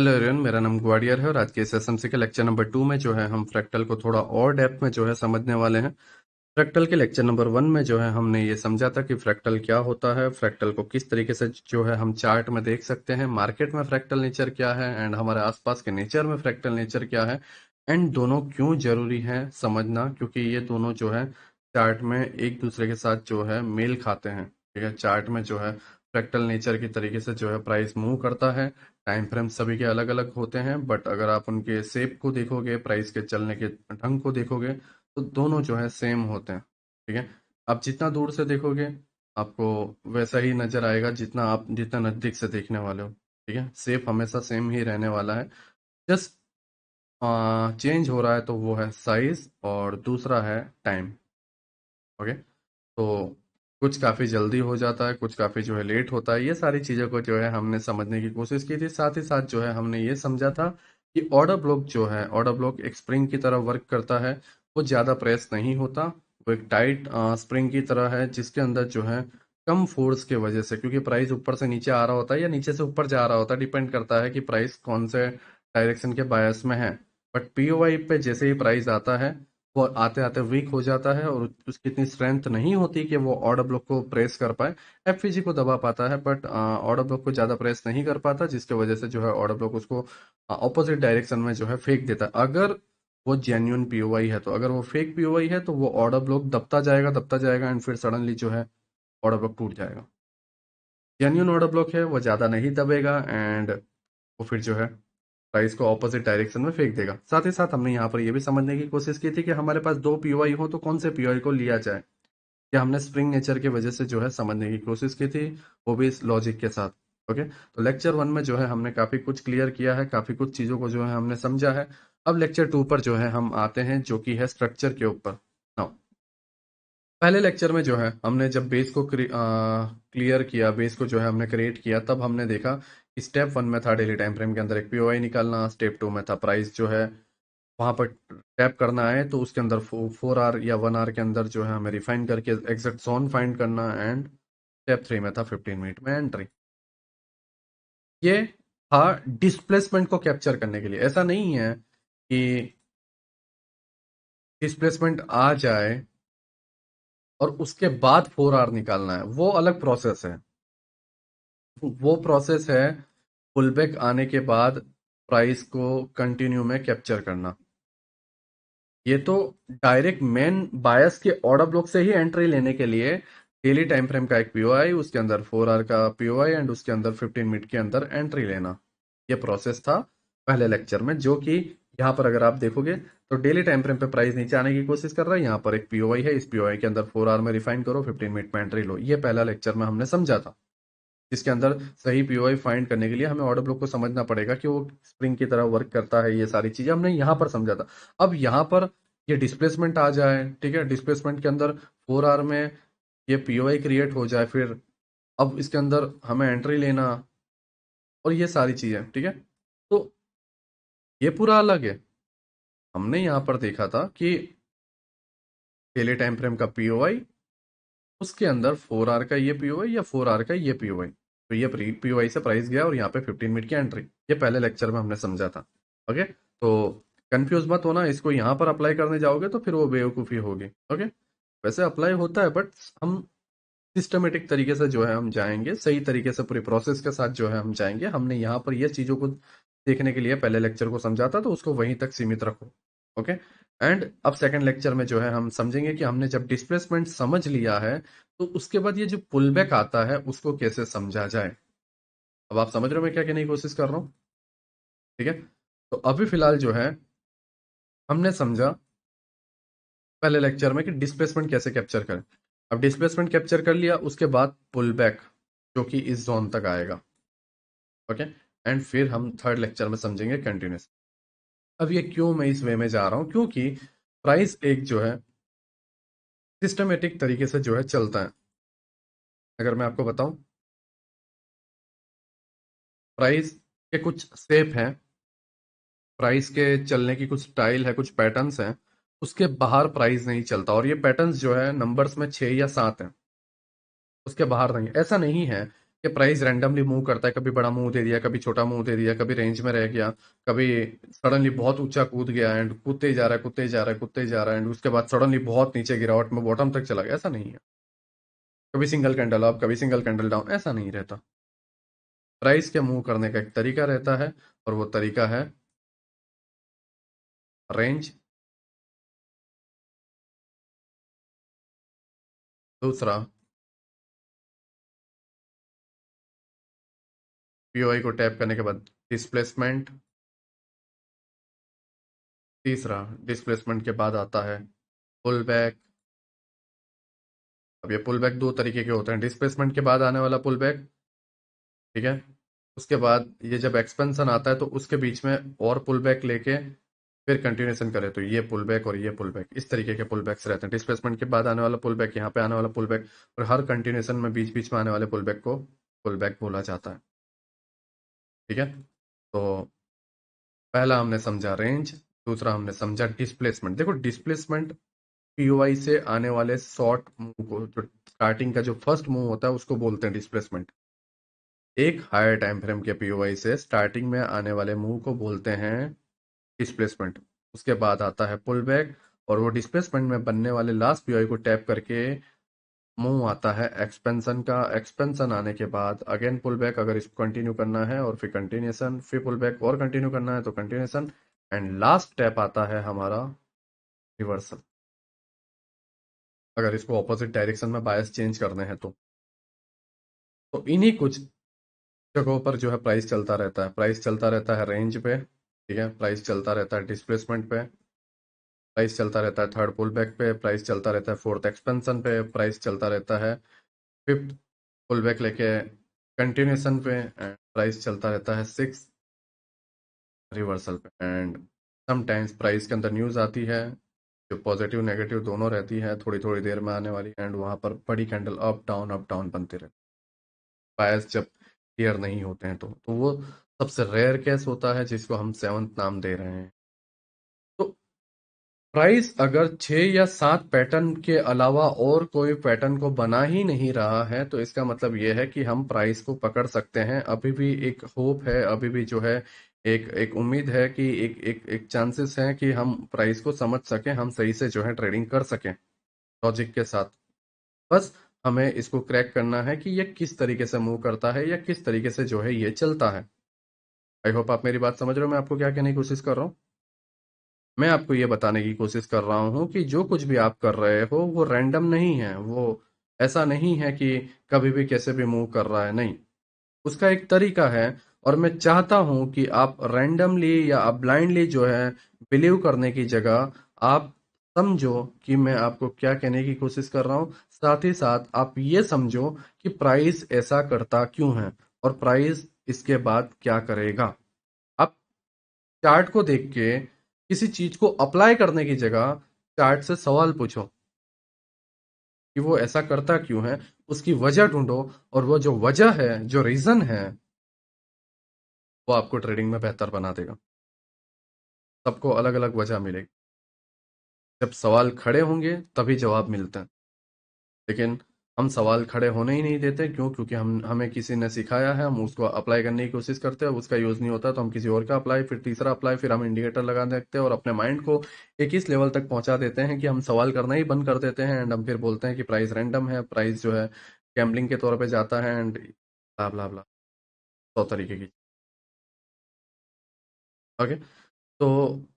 Hello everyone, मेरा नाम ग्वाडियर है और आज के इस एसएमसी के लेक्चर नंबर 2 में जो है हम फ्रैक्टल को थोड़ा और डेप्थ में जो है समझने वाले हैं। फ्रैक्टल के लेक्चर नंबर 1 में जो है हमने ये समझा था कि फ्रैक्टल क्या होता है, फ्रैक्टल को किस तरीके से जो है हम चार्ट में देख सकते हैं, मार्केट में फ्रैक्टल नेचर क्या है एंड हमारे आसपास के नेचर में फ्रैक्टल नेचर क्या है एंड दोनों क्यों जरूरी है समझना, क्योंकि ये दोनों जो है चार्ट में एक दूसरे के साथ जो है मेल खाते हैं। ठीक है, चार्ट में जो है फ्रैक्टल नेचर की तरीके से जो है प्राइस मूव करता है। टाइम फ्रेम सभी के अलग अलग होते हैं, बट अगर आप उनके शेप को देखोगे, प्राइस के चलने के ढंग को देखोगे, तो दोनों जो है सेम होते हैं। ठीक है, आप जितना दूर से देखोगे आपको वैसा ही नजर आएगा जितना नजदीक से देखने वाले हो। ठीक है, शेप हमेशा सेम ही रहने वाला है। जस्ट चेंज हो रहा है तो वो है साइज और दूसरा है टाइम। ओके, तो कुछ काफ़ी जल्दी हो जाता है, कुछ काफ़ी जो है लेट होता है। ये सारी चीज़ों को जो है हमने समझने की कोशिश की थी। साथ ही साथ जो है हमने ये समझा था कि ऑर्डर ब्लॉक जो है, ऑर्डर ब्लॉक एक स्प्रिंग की तरह वर्क करता है। वो ज़्यादा प्रेस नहीं होता, वो एक टाइट स्प्रिंग की तरह है जिसके अंदर जो है कम फोर्स के वजह से, क्योंकि प्राइस ऊपर से नीचे आ रहा होता है या नीचे से ऊपर जा रहा होता है, डिपेंड करता है कि प्राइस कौन से डायरेक्शन के बायस में है। बट पीओवाई पे जैसे ही प्राइस आता है वो आते आते वीक हो जाता है और उसकी इतनी स्ट्रेंथ नहीं होती कि वो ऑर्डर ब्लॉक को प्रेस कर पाए। एफवीजी को दबा पाता है बट ऑर्डर ब्लॉक को ज़्यादा प्रेस नहीं कर पाता, जिसके वजह से जो है ऑर्डर ब्लॉक उसको ऑपोजिट डायरेक्शन में जो है फेंक देता है। अगर वो जेन्यून पीओवाई है, तो अगर वो फेक पीओवाई है तो वो ऑर्डर ब्लॉक दबता जाएगा एंड फिर सडनली जो है ऑर्डर ब्लॉक टूट जाएगा। जेन्यून ऑर्डर ब्लॉक है वो ज़्यादा नहीं दबेगा एंड वो फिर जो है प्राइस को ऑपोजिट डायरेक्शन में फेंक देगा। साथ ही साथ हमने यहाँ पर ये भी समझने की कोशिश की थी कि हमारे पास दो पीओआई हो तो कौन से पीओआई को लिया जाए। ये हमने स्प्रिंग नेचर की वजह से जो है समझने की कोशिश की थी, वो भी इस लॉजिक के साथ। ओके, तो लेक्चर 1 में जो है हमने काफी कुछ क्लियर किया है, काफी कुछ चीजों को जो है हमने समझा है। अब लेक्चर 2 पर जो है हम आते हैं, जो कि है स्ट्रक्चर के ऊपर। नाउ, पहले लेक्चर में जो है हमने जब बेस को क्लियर किया, बेस को जो है हमने क्रिएट किया, तब हमने देखा कि स्टेप 1 में था डेली टाइम फ्रेम के अंदर एक पीओआई निकालना, स्टेप 2 में था प्राइस जो है वहां पर टैप करना है तो उसके अंदर 4 आवर या 1 आवर के अंदर जो है हमें रिफाइन करके एग्जैक्ट जोन फाइंड करना, एंड स्टेप 3 में था 15 मिनट में एंट्री। ये था डिस्प्लेसमेंट को कैप्चर करने के लिए। ऐसा नहीं है कि डिस्प्लेसमेंट आ जाए और उसके बाद 4 आवर निकालना है, वो अलग प्रोसेस है। वो प्रोसेस है पुल बैक आने के बाद प्राइस को कंटिन्यू में कैप्चर करना। ये तो डायरेक्ट मेन बायस के ऑर्डर ब्लॉक से ही एंट्री लेने के लिए डेली टाइम फ्रेम का एक पीओआई, उसके अंदर 4 आवर का पीओआई एंड उसके अंदर 15 मिनट के अंदर एंट्री लेना। ये प्रोसेस था पहले लेक्चर में, जो कि यहाँ पर अगर आप देखोगे तो डेली टाइम फ्रेम पे प्राइस नीचे आने की कोशिश कर रहा है। यहाँ पर एक पीओआई है, इस पीओआई के अंदर 4 आवर में रिफाइन करो, 15 मिनट में एंट्री लो। ये पहला लेक्चर में हमने समझा था। इसके अंदर सही पीओआई फाइंड करने के लिए हमें ऑर्डर ब्लॉक को समझना पड़ेगा कि वो स्प्रिंग की तरह वर्क करता है। ये सारी चीजें हमने यहाँ पर समझा था। अब यहाँ पर ये डिस्प्लेसमेंट आ जाए, ठीक है, डिस्प्लेसमेंट के अंदर 4 आवर में ये पीओआई क्रिएट हो जाए, फिर अब इसके अंदर हमें एंट्री लेना और ये सारी चीजें, ठीक है। तो ये पूरा अलग है। हमने यहाँ पर देखा था कि डेली टाइम फ्रेम का पीओआई, उसके अंदर 4 आवर का ये पीओआई या 4 आवर का ये पीओआई, तो ये पीओआई से प्राइस गया और यहाँ पे 15 मिनट की एंट्री। ये पहले लेक्चर में हमने समझा था। ओके, तो कंफ्यूज मत होना, इसको यहाँ पर अप्लाई करने जाओगे तो फिर वो बेवकूफ़ी होगी। ओके, वैसे अप्लाई होता है बट हम सिस्टमेटिक तरीके से जो है हम जाएंगे, सही तरीके से पूरी प्रोसेस के साथ जो है हम जाएंगे। हमने यहाँ पर ये चीज़ों को देखने के लिए पहले लेक्चर को समझा था, तो उसको वहीं तक सीमित रखो। ओके, एंड अब सेकंड लेक्चर में जो है हम समझेंगे कि हमने जब डिस्प्लेसमेंट समझ लिया है तो उसके बाद ये जो पुल बैक आता है उसको कैसे समझा जाए। अब आप समझ रहे हो मैं क्या कहने की कोशिश कर रहा हूँ? ठीक है, तो अभी फिलहाल जो है हमने समझा पहले लेक्चर में कि डिस्प्लेसमेंट कैसे कैप्चर करें। अब डिस्प्लेसमेंट कैप्चर कर लिया, उसके बाद पुल बैक जो कि इस जोन तक आएगा। ओके, एंड फिर हम थर्ड लेक्चर में समझेंगे कंटिन्यूस। अब ये क्यों मैं इस वे में जा रहा हूँ, क्योंकि प्राइस एक जो है सिस्टमेटिक तरीके से जो है चलता है। अगर मैं आपको बताऊं, प्राइस के कुछ शेप हैं, प्राइस के चलने की कुछ स्टाइल है, कुछ पैटर्न्स हैं, उसके बाहर प्राइस नहीं चलता। और ये पैटर्न्स जो है नंबर्स में 6 या 7 हैं, उसके बाहर नहीं। ऐसा नहीं है कि प्राइस रैंडमली मूव करता है, कभी बड़ा मूव दे दिया, कभी छोटा मूव दे दिया, कभी रेंज में रह गया, कभी सडनली बहुत ऊंचा कूद गया एंड कूदते ही जा रहा है, कूदते ही जा रहा है, कूदते ही जा रहा है एंड उसके बाद सडनली बहुत नीचे गिरावट में बॉटम तक चला गया। ऐसा नहीं है। कभी सिंगल कैंडल अप, कभी सिंगल कैंडल डाउन, ऐसा नहीं रहता। प्राइस के मूव करने का एक तरीका रहता है और वो तरीका है रेंज। दूसरा पीओआई को टैप करने के बाद डिस्प्लेसमेंट। तीसरा डिस्प्लेसमेंट के बाद आता है पुल बैक। अब ये पुल बैक दो तरीके के होते हैं, डिस्प्लेसमेंट के बाद आने वाला पुल बैक, ठीक है, उसके बाद ये जब एक्सपेंशन आता है तो उसके बीच में और पुल बैक लेके फिर कंटिन्यूएशन करे तो ये पुल बैक और ये पुल बैक, इस तरीके के पुल बैक्स रहते हैं। डिस्प्लेसमेंट के बाद आने वाला पुल बैक, यहाँ पे आने वाला पुल बैक, और हर कंटिन्यूएशन में बीच बीच में आने वाले पुल बैक को पुल बैक बोला जाता है। ठीक है, तो पहला हमने समझा रेंज, दूसरा हमने समझा डिस्प्लेसमेंट। देखो डिस्प्लेसमेंट पीओआई से आने वाले शॉर्ट मूव को, जो स्टार्टिंग का जो फर्स्ट मूव होता है उसको बोलते हैं डिस्प्लेसमेंट। एक हायर टाइम फ्रेम के पीओआई से स्टार्टिंग में आने वाले मूव को बोलते हैं डिस्प्लेसमेंट। उसके बाद आता है पुल बैक, और वो डिस्प्लेसमेंट में बनने वाले लास्ट पीओआई को टैप करके मूव आता है एक्सपेंशन का। एक्सपेंशन आने के बाद अगेन पुल बैक अगर इसको कंटिन्यू करना है, और फिर कंटिन्यूएशन, फिर पुल बैक और कंटिन्यू करना है तो कंटिन्यूएशन, एंड लास्ट स्टेप आता है हमारा रिवर्सल, अगर इसको ऑपोजिट डायरेक्शन में बायस चेंज करने हैं तो इन्हीं कुछ जगहों पर जो है प्राइस चलता रहता है। प्राइस चलता रहता है रेंज पे, ठीक है, प्राइस चलता रहता है डिस्प्लेसमेंट पे, प्राइस चलता रहता है थर्ड पुल बैक पे, प्राइस चलता रहता है फोर्थ एक्सपेंशन पे, प्राइस चलता रहता है फिफ्थ पुल बैक लेके कंटिन्यूएशन पे, एंड प्राइस चलता रहता है सिक्स रिवर्सल पे। एंड समटाइम्स प्राइस के अंदर न्यूज़ आती है जो पॉजिटिव नेगेटिव दोनों रहती है, थोड़ी थोड़ी देर में आने वाली, एंड वहां पर बड़ी कैंडल अप डाउन बनते रहते हैं बायस जब क्लियर नहीं होते हैं तो वो सबसे रेयर केस होता है जिसको हम सेवंथ नाम दे रहे हैं। तो प्राइस अगर 6 या 7 पैटर्न के अलावा और कोई पैटर्न को बना ही नहीं रहा है तो इसका मतलब यह है कि हम प्राइस को पकड़ सकते हैं। अभी भी एक होप है, अभी भी जो है एक एक उम्मीद है कि एक एक एक चांसेस है कि हम प्राइस को समझ सकें, हम सही से जो है ट्रेडिंग कर सकें लॉजिक के साथ। बस हमें इसको क्रैक करना है कि ये किस तरीके से मूव करता है या किस तरीके से जो है ये चलता है। आई होप आप मेरी बात समझ रहे हो मैं आपको क्या कहने की कोशिश कर रहा हूँ। मैं आपको ये बताने की कोशिश कर रहा हूँ कि जो कुछ भी आप कर रहे हो वो रैंडम नहीं है, वो ऐसा नहीं है कि कभी भी कैसे भी मूव कर रहा है, नहीं, उसका एक तरीका है। और मैं चाहता हूं कि आप रैंडमली या आप ब्लाइंडली जो है बिलीव करने की जगह आप समझो कि मैं आपको क्या कहने की कोशिश कर रहा हूं। साथ ही साथ आप ये समझो कि प्राइस ऐसा करता क्यों है और प्राइस इसके बाद क्या करेगा। आप चार्ट को देख के किसी चीज को अप्लाई करने की जगह चार्ट से सवाल पूछो कि वो ऐसा करता क्यों है, उसकी वजह ढूंढो, और वो जो वजह है, जो रीजन है, वो आपको ट्रेडिंग में बेहतर बना देगा। सबको अलग अलग वजह मिलेगी। जब सवाल खड़े होंगे तभी जवाब मिलते हैं, लेकिन हम सवाल खड़े होने ही नहीं देते। क्यों? क्योंकि हम हमें किसी ने सिखाया है, हम उसको अप्लाई करने की कोशिश करते हैं, उसका यूज नहीं होता तो हम किसी और का अप्लाई, फिर तीसरा अप्लाई, फिर हम इंडिकेटर लगा देखते हैं और अपने माइंड को एक इस लेवल तक पहुंचा देते हैं कि हम सवाल करना ही बंद कर देते हैं। एंड हम फिर बोलते हैं कि प्राइस रैंडम है, प्राइस जो है गैम्बलिंग के तौर पे जाता है, एंड ब्ला ब्ला ब्ला, 100 तरीके की। ओके, तो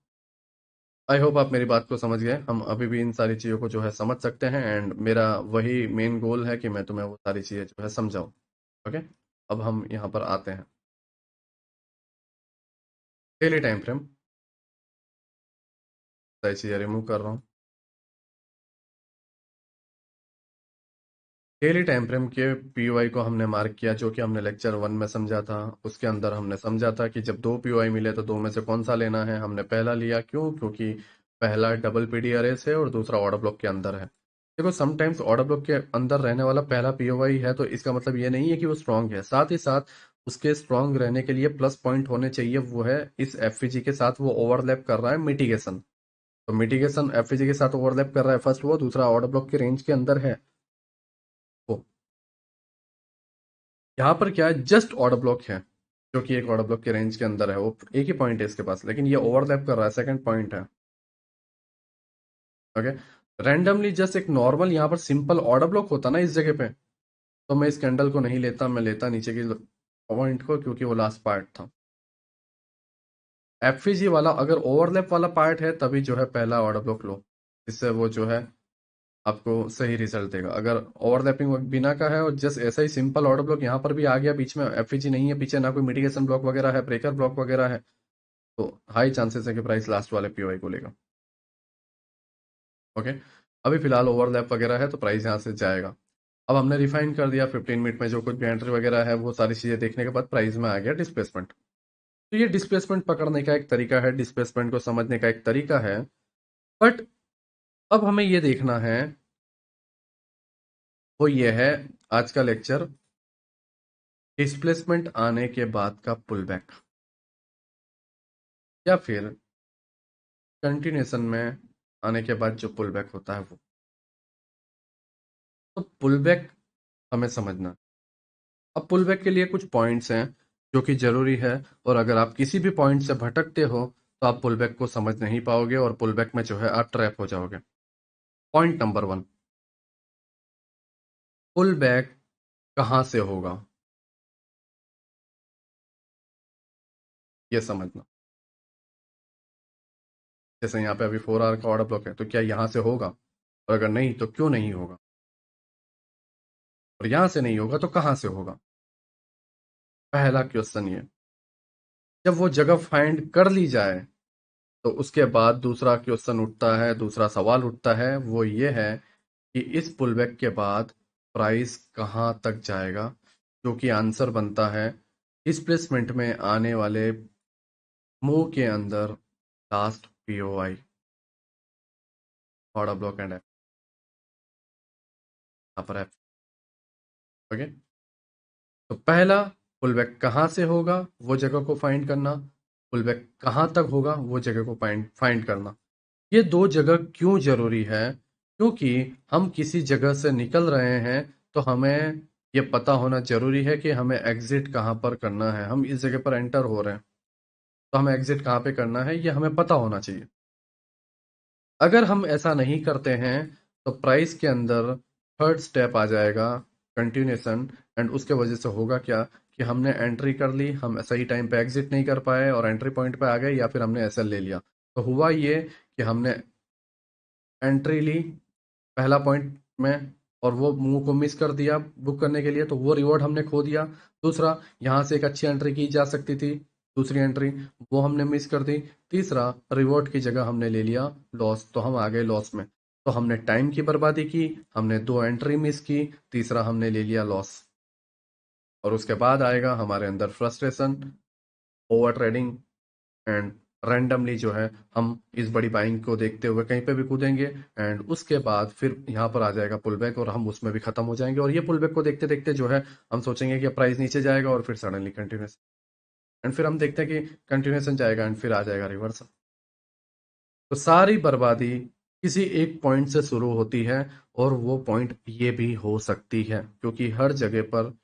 आई होप आप मेरी बात को समझ गए। हम अभी भी इन सारी चीज़ों को जो है समझ सकते हैं, एंड मेरा वही मेन गोल है कि मैं तुम्हें वो सारी चीज़ें जो है समझाऊं। ओके, अब हम यहाँ पर आते हैं डेली टाइम फ्रेम। सारी चीज़ें रिमूव कर रहा हूँ। डेली टाइम फ्रेम के पीओआई को हमने मार्क किया जो कि हमने लेक्चर 1 में समझा था। उसके अंदर हमने समझा था कि जब दो पीओआई मिले तो दो में से कौन सा लेना है। हमने पहला लिया, क्यों? क्योंकि पहला डबल पीडी अरेस है और दूसरा ऑर्डर ब्लॉक के अंदर है। देखो समटाइम्स ऑर्डर ब्लॉक के अंदर रहने वाला पहला पीओआई है तो इसका मतलब ये नहीं है कि वो स्ट्रांग है। साथ ही साथ उसके स्ट्रांग रहने के लिए प्लस पॉइंट होने चाहिए, वो है इस एफईजी के साथ वो ओवरलैप कर रहा है मिटिगेशन। तो मिटिगेशन एफईजी के साथ ओवरलैप कर रहा है फर्स्ट, वो दूसरा ऑर्डर ब्लॉक के रेंज के अंदर है वो। यहाँ पर क्या है, जस्ट ऑर्डर ब्लॉक है जो कि एक ऑर्डर ब्लॉक के रेंज के अंदर है, वो एक ही पॉइंट है इसके पास, लेकिन ये ओवरलैप कर रहा है, सेकंड पॉइंट है। ओके, रैंडमली जस्ट एक नॉर्मल यहाँ पर सिंपल ऑर्डर ब्लॉक होता ना इस जगह पे, तो मैं इस कैंडल को नहीं लेता, मैं लेता नीचे की पॉइंट को, क्योंकि वो लास्ट पार्ट था। एफईजी वाला अगर ओवरलैप वाला पार्ट है तभी जो है पहला ऑर्डर ब्लॉक लो, इससे वो जो है आपको सही रिजल्ट देगा। अगर ओवरलैपिंग बिना का है और जस्ट ऐसा ही सिंपल ऑर्डर ब्लॉक यहाँ पर भी आ गया, बीच में एफईजी नहीं है, पीछे ना कोई मिटिगेशन ब्लॉक वगैरह है, ब्रेकर ब्लॉक वगैरह है, तो हाई चांसेस है कि प्राइस लास्ट वाले पीओआई को लेगा। ओके, अभी फिलहाल ओवरलैप वगैरह है तो प्राइस यहाँ से जाएगा। अब हमने रिफाइन कर दिया 15 मिनट में, जो कुछ भी एंट्री वगैरह है वो सारी चीजें देखने के बाद प्राइस में आ गया डिस्प्लेसमेंट। तो ये डिस्प्लेसमेंट पकड़ने का एक तरीका है, डिस्प्लेसमेंट को समझने का एक तरीका है। बट अब हमें ये देखना है, वो ये है आज का लेक्चर, डिस्प्लेसमेंट आने के बाद का पुल बैक, या फिर कंटिन्यूएशन में आने के बाद जो पुल बैक होता है वो। तो पुल बैक हमें समझना। अब पुल बैक के लिए कुछ पॉइंट्स हैं जो कि जरूरी है, और अगर आप किसी भी पॉइंट से भटकते हो तो आप पुल बैक को समझ नहीं पाओगे और पुल बैक में जो है आप ट्रैप हो जाओगे। पॉइंट नंबर 1, पुल बैक कहां से होगा, ये समझना। जैसे यहाँ पे अभी 4 आवर का ऑर्डर ब्लॉक है, तो क्या यहाँ से होगा, और अगर नहीं तो क्यों नहीं होगा, और यहाँ से नहीं होगा तो कहाँ से होगा। पहला क्वेश्चन ये, जब वो जगह फाइंड कर ली जाए तो उसके बाद दूसरा क्वेश्चन उठता है, दूसरा सवाल उठता है, वो ये है कि इस पुलबैक के बाद प्राइस कहाँ तक जाएगा, जो कि आंसर बनता है डिस्प्लेसमेंट में आने वाले मूव के अंदर last POI, order block and यहाँ पर है। ओके, तो पहला, पुलबैक कहाँ से होगा वो जगह को फाइंड करना, पुलबैक कहाँ तक होगा वो जगह को फाइंड फाइंड करना। ये दो जगह क्यों जरूरी है, क्योंकि हम किसी जगह से निकल रहे हैं तो हमें ये पता होना जरूरी है कि हमें एग्जिट कहाँ पर करना है। हम इस जगह पर एंटर हो रहे हैं तो हमें एग्जिट कहाँ पे करना है ये हमें पता होना चाहिए। अगर हम ऐसा नहीं करते हैं तो प्राइस के अंदर थर्ड स्टेप आ जाएगा, कंटिन्यूएशन, एंड उसके वजह से होगा क्या कि हमने एंट्री कर ली, हम सही टाइम पे एग्जिट नहीं कर पाए और एंट्री पॉइंट पे आ गए, या फिर हमने एसएल ले लिया। तो हुआ ये कि हमने एंट्री ली पहला पॉइंट में और वो मूव को मिस कर दिया बुक करने के लिए, तो वो रिवॉर्ड हमने खो दिया। दूसरा, यहाँ से एक अच्छी एंट्री की जा सकती थी, दूसरी एंट्री, वो हमने मिस कर दी। तीसरा, रिवॉर्ड की जगह हमने ले लिया लॉस, तो हम आ गए लॉस में। तो हमने टाइम की बर्बादी की, हमने 2 एंट्री मिस की, तीसरा हमने ले लिया लॉस। और उसके बाद आएगा हमारे अंदर frustration, over trading, and randomly जो है हम इस बड़ी बाइंग को देखते हुए कहीं पे भी कूदेंगे, एंड उसके बाद फिर यहाँ पर आ जाएगा पुल बैक और हम उसमें भी खत्म हो जाएंगे। और ये पुल बैक को देखते देखते जो है हम सोचेंगे कि प्राइस नीचे जाएगा और फिर सडनली कंटिन्यूस, एंड फिर हम देखते हैं कि कंटिन्यूएशन जाएगा एंड फिर आ जाएगा रिवर्स। तो सारी बर्बादी किसी एक पॉइंट से शुरू होती है, और वो पॉइंट ये भी हो सकती है, क्योंकि हर जगह पर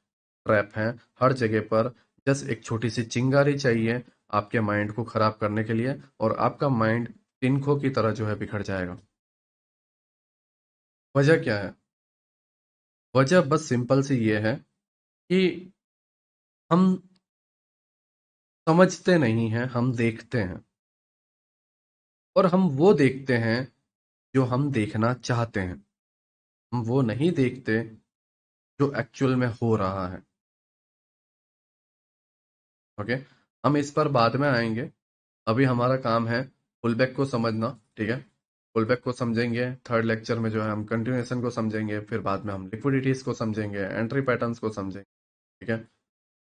ट्रैप है, हर जगह पर जस्ट एक छोटी सी चिंगारी चाहिए आपके माइंड को खराब करने के लिए, और आपका माइंड तिनकों की तरह जो है बिखर जाएगा। वजह क्या है? वजह बस सिंपल सी ये है कि हम समझते नहीं हैं, हम देखते हैं, और हम वो देखते हैं जो हम देखना चाहते हैं, हम वो नहीं देखते जो एक्चुअल में हो रहा है। ओके, हम इस पर बाद में आएंगे, अभी हमारा काम है पुलबैक को समझना। ठीक है, पुलबैक को समझेंगे, थर्ड लेक्चर में जो है हम कंटिन्यूएशन को समझेंगे, फिर बाद में हम लिक्विडिटीज को समझेंगे, एंट्री पैटर्न्स को समझेंगे। ठीक है,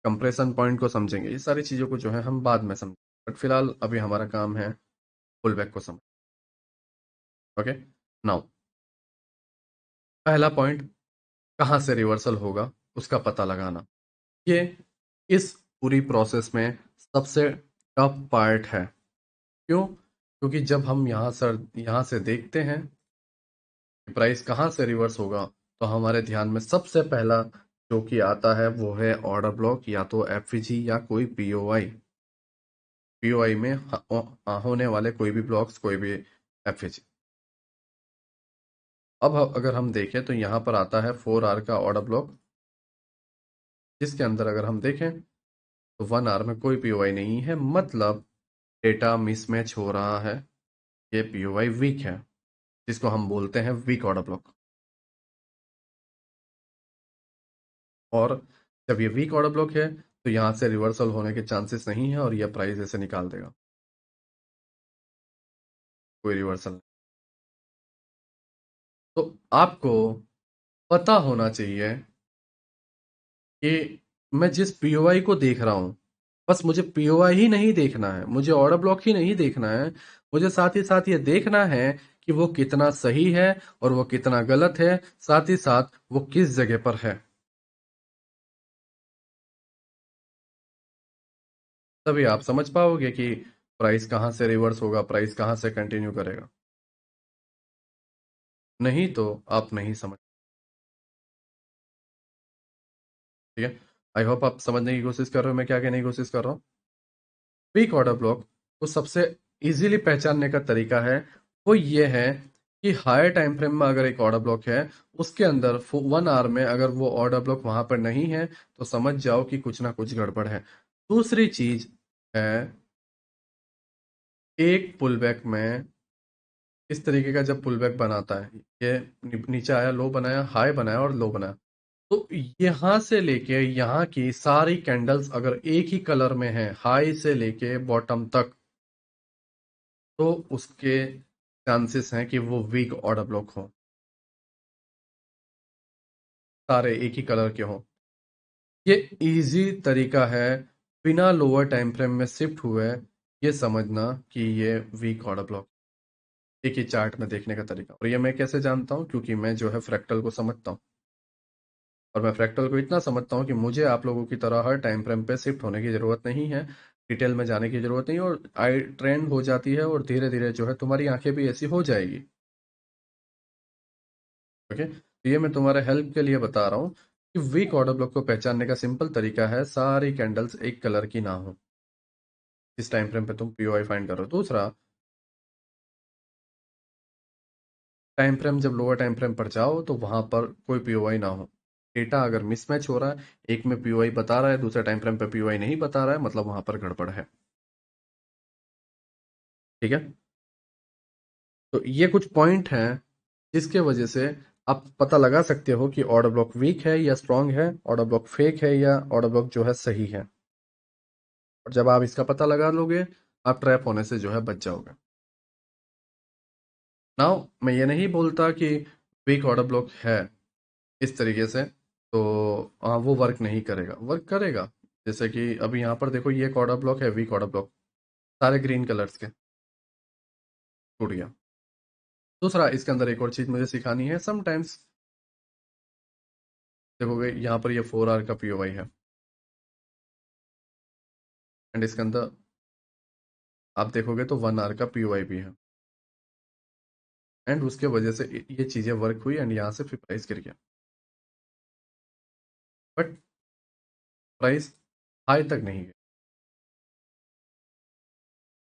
कंप्रेशन पॉइंट को समझेंगे, ये सारी चीज़ों को जो है हम बाद में समझेंगे, बट फिलहाल अभी हमारा काम है पुलबैक को समझ। ओके, नाउ पहला पॉइंट, कहाँ से रिवर्सल होगा उसका पता लगाना। ये इस पूरी प्रोसेस में सबसे टफ पार्ट है। क्यों? क्योंकि जब हम यहाँ से देखते हैं कि प्राइस कहाँ से रिवर्स होगा, तो हमारे ध्यान में सबसे पहला जो कि आता है वो है ऑर्डर ब्लॉक या तो एफवीजी या कोई पीओआई। पीओआई में होने वाले कोई भी ब्लॉक्स, कोई भी एफवीजी। अब अगर हम देखें तो यहाँ पर आता है 4 आर का ऑर्डर ब्लॉक, जिसके अंदर अगर हम देखें तो 1 आर में कोई पीओआई नहीं है, मतलब डेटा मिसमैच हो रहा है, ये पीओआई वीक है, जिसको हम बोलते हैं वीक ऑर्डर ब्लॉक। और जब ये वीक ऑर्डर ब्लॉक है तो यहाँ से रिवर्सल होने के चांसेस नहीं है और ये प्राइस ऐसे निकाल देगा, कोई रिवर्सल नहीं। तो आपको पता होना चाहिए कि मैं जिस पीओआई को देख रहा हूँ, बस मुझे पीओआई ही नहीं देखना है, मुझे ऑर्डर ब्लॉक ही नहीं देखना है, मुझे साथ ही साथ ये देखना है कि वो कितना सही है और वो कितना गलत है, साथ ही साथ वो किस जगह पर है। तभी आप समझ पाओगे कि प्राइस कहाँ से रिवर्स होगा, प्राइस कहाँ से कंटिन्यू करेगा। नहीं तो आप नहीं समझ। ठीक है, आई होप आप समझने की कोशिश कर रहे हो मैं क्या कहने की कोशिश कर रहा हूँ। वीक ऑर्डर ब्लॉक को सबसे इजीली पहचानने का तरीका है, वो ये है कि हायर टाइम फ्रेम में अगर एक ऑर्डर ब्लॉक है, उसके अंदर 1 आर में अगर वो ऑर्डर ब्लॉक वहां पर नहीं है तो समझ जाओ कि कुछ ना कुछ गड़बड़ है। दूसरी चीज है, एक पुल बैक में इस तरीके का जब पुल बैक बनाता है, ये नीचे आया, लो बनाया, हाई बनाया और लो बनाया, तो यहां से लेके यहाँ की सारी कैंडल्स अगर एक ही कलर में है, हाई से लेके बॉटम तक, तो उसके चांसेस हैं कि वो वीक ऑर्डर ब्लॉक हो, सारे एक ही कलर के हों। ये इजी तरीका है बिना लोअर टाइम फ्रेम में शिफ्ट हुए ये समझना कि ये वीक ऑर्डर ब्लॉक, एक ही चार्ट में देखने का तरीका। और ये मैं कैसे जानता हूँ, क्योंकि मैं जो है फ्रैक्टल को समझता हूँ, और मैं फ्रैक्टल को इतना समझता हूँ कि मुझे आप लोगों की तरह हर टाइम फ्रेम पे शिफ्ट होने की ज़रूरत नहीं है, डिटेल में जाने की ज़रूरत नहीं, और आई ट्रेंड हो जाती है और धीरे धीरे जो है तुम्हारी आंखें भी ऐसी हो जाएगी। ओके, तो ये मैं तुम्हारे हेल्प के लिए बता रहा हूँ कि वीक ऑर्डर ब्लॉक को पहचानने का सिंपल तरीका है, सारी कैंडल्स एक कलर की ना हो इस टाइम फ्रेम पे तुम पीओआई फाइंड करो। दूसरा, टाइम फ्रेम जब लोअर टाइम फ्रेम पर जाओ तो वहां पर कोई पीओआई ना हो। डेटा अगर मिसमैच हो रहा है, एक में पीओआई बता रहा है, दूसरे टाइम फ्रेम पे पीओआई नहीं बता रहा है, मतलब वहां पर गड़बड़ है। ठीक है, तो ये कुछ पॉइंट हैं जिसके वजह से आप पता लगा सकते हो कि ऑर्डर ब्लॉक वीक है या स्ट्रांग है, ऑर्डर ब्लॉक फेक है या ऑर्डर ब्लॉक जो है सही है। और जब आप इसका पता लगा लोगे, आप ट्रैप होने से जो है बच जाओगे। नाउ मैं ये नहीं बोलता कि वीक ऑर्डर ब्लॉक है इस तरीके से तो वो वर्क नहीं करेगा, वर्क करेगा। जैसे कि अभी यहाँ पर देखो, ये एक ऑर्डर ब्लॉक है, वीक ऑर्डर ब्लॉक, सारे ग्रीन कलर्स के, टूट गया। दूसरा, इसके अंदर एक और चीज मुझे सिखानी है। समटाइम्स देखोगे यहाँ पर ये 4 आर का पीओवाई है, एंड इसके अंदर आप देखोगे तो 1 आर का पीओवाई भी है, एंड उसके वजह से ये चीजें वर्क हुई एंड यहाँ से फिर प्राइस गिर गया, बट प्राइस हाई तक नहीं गया।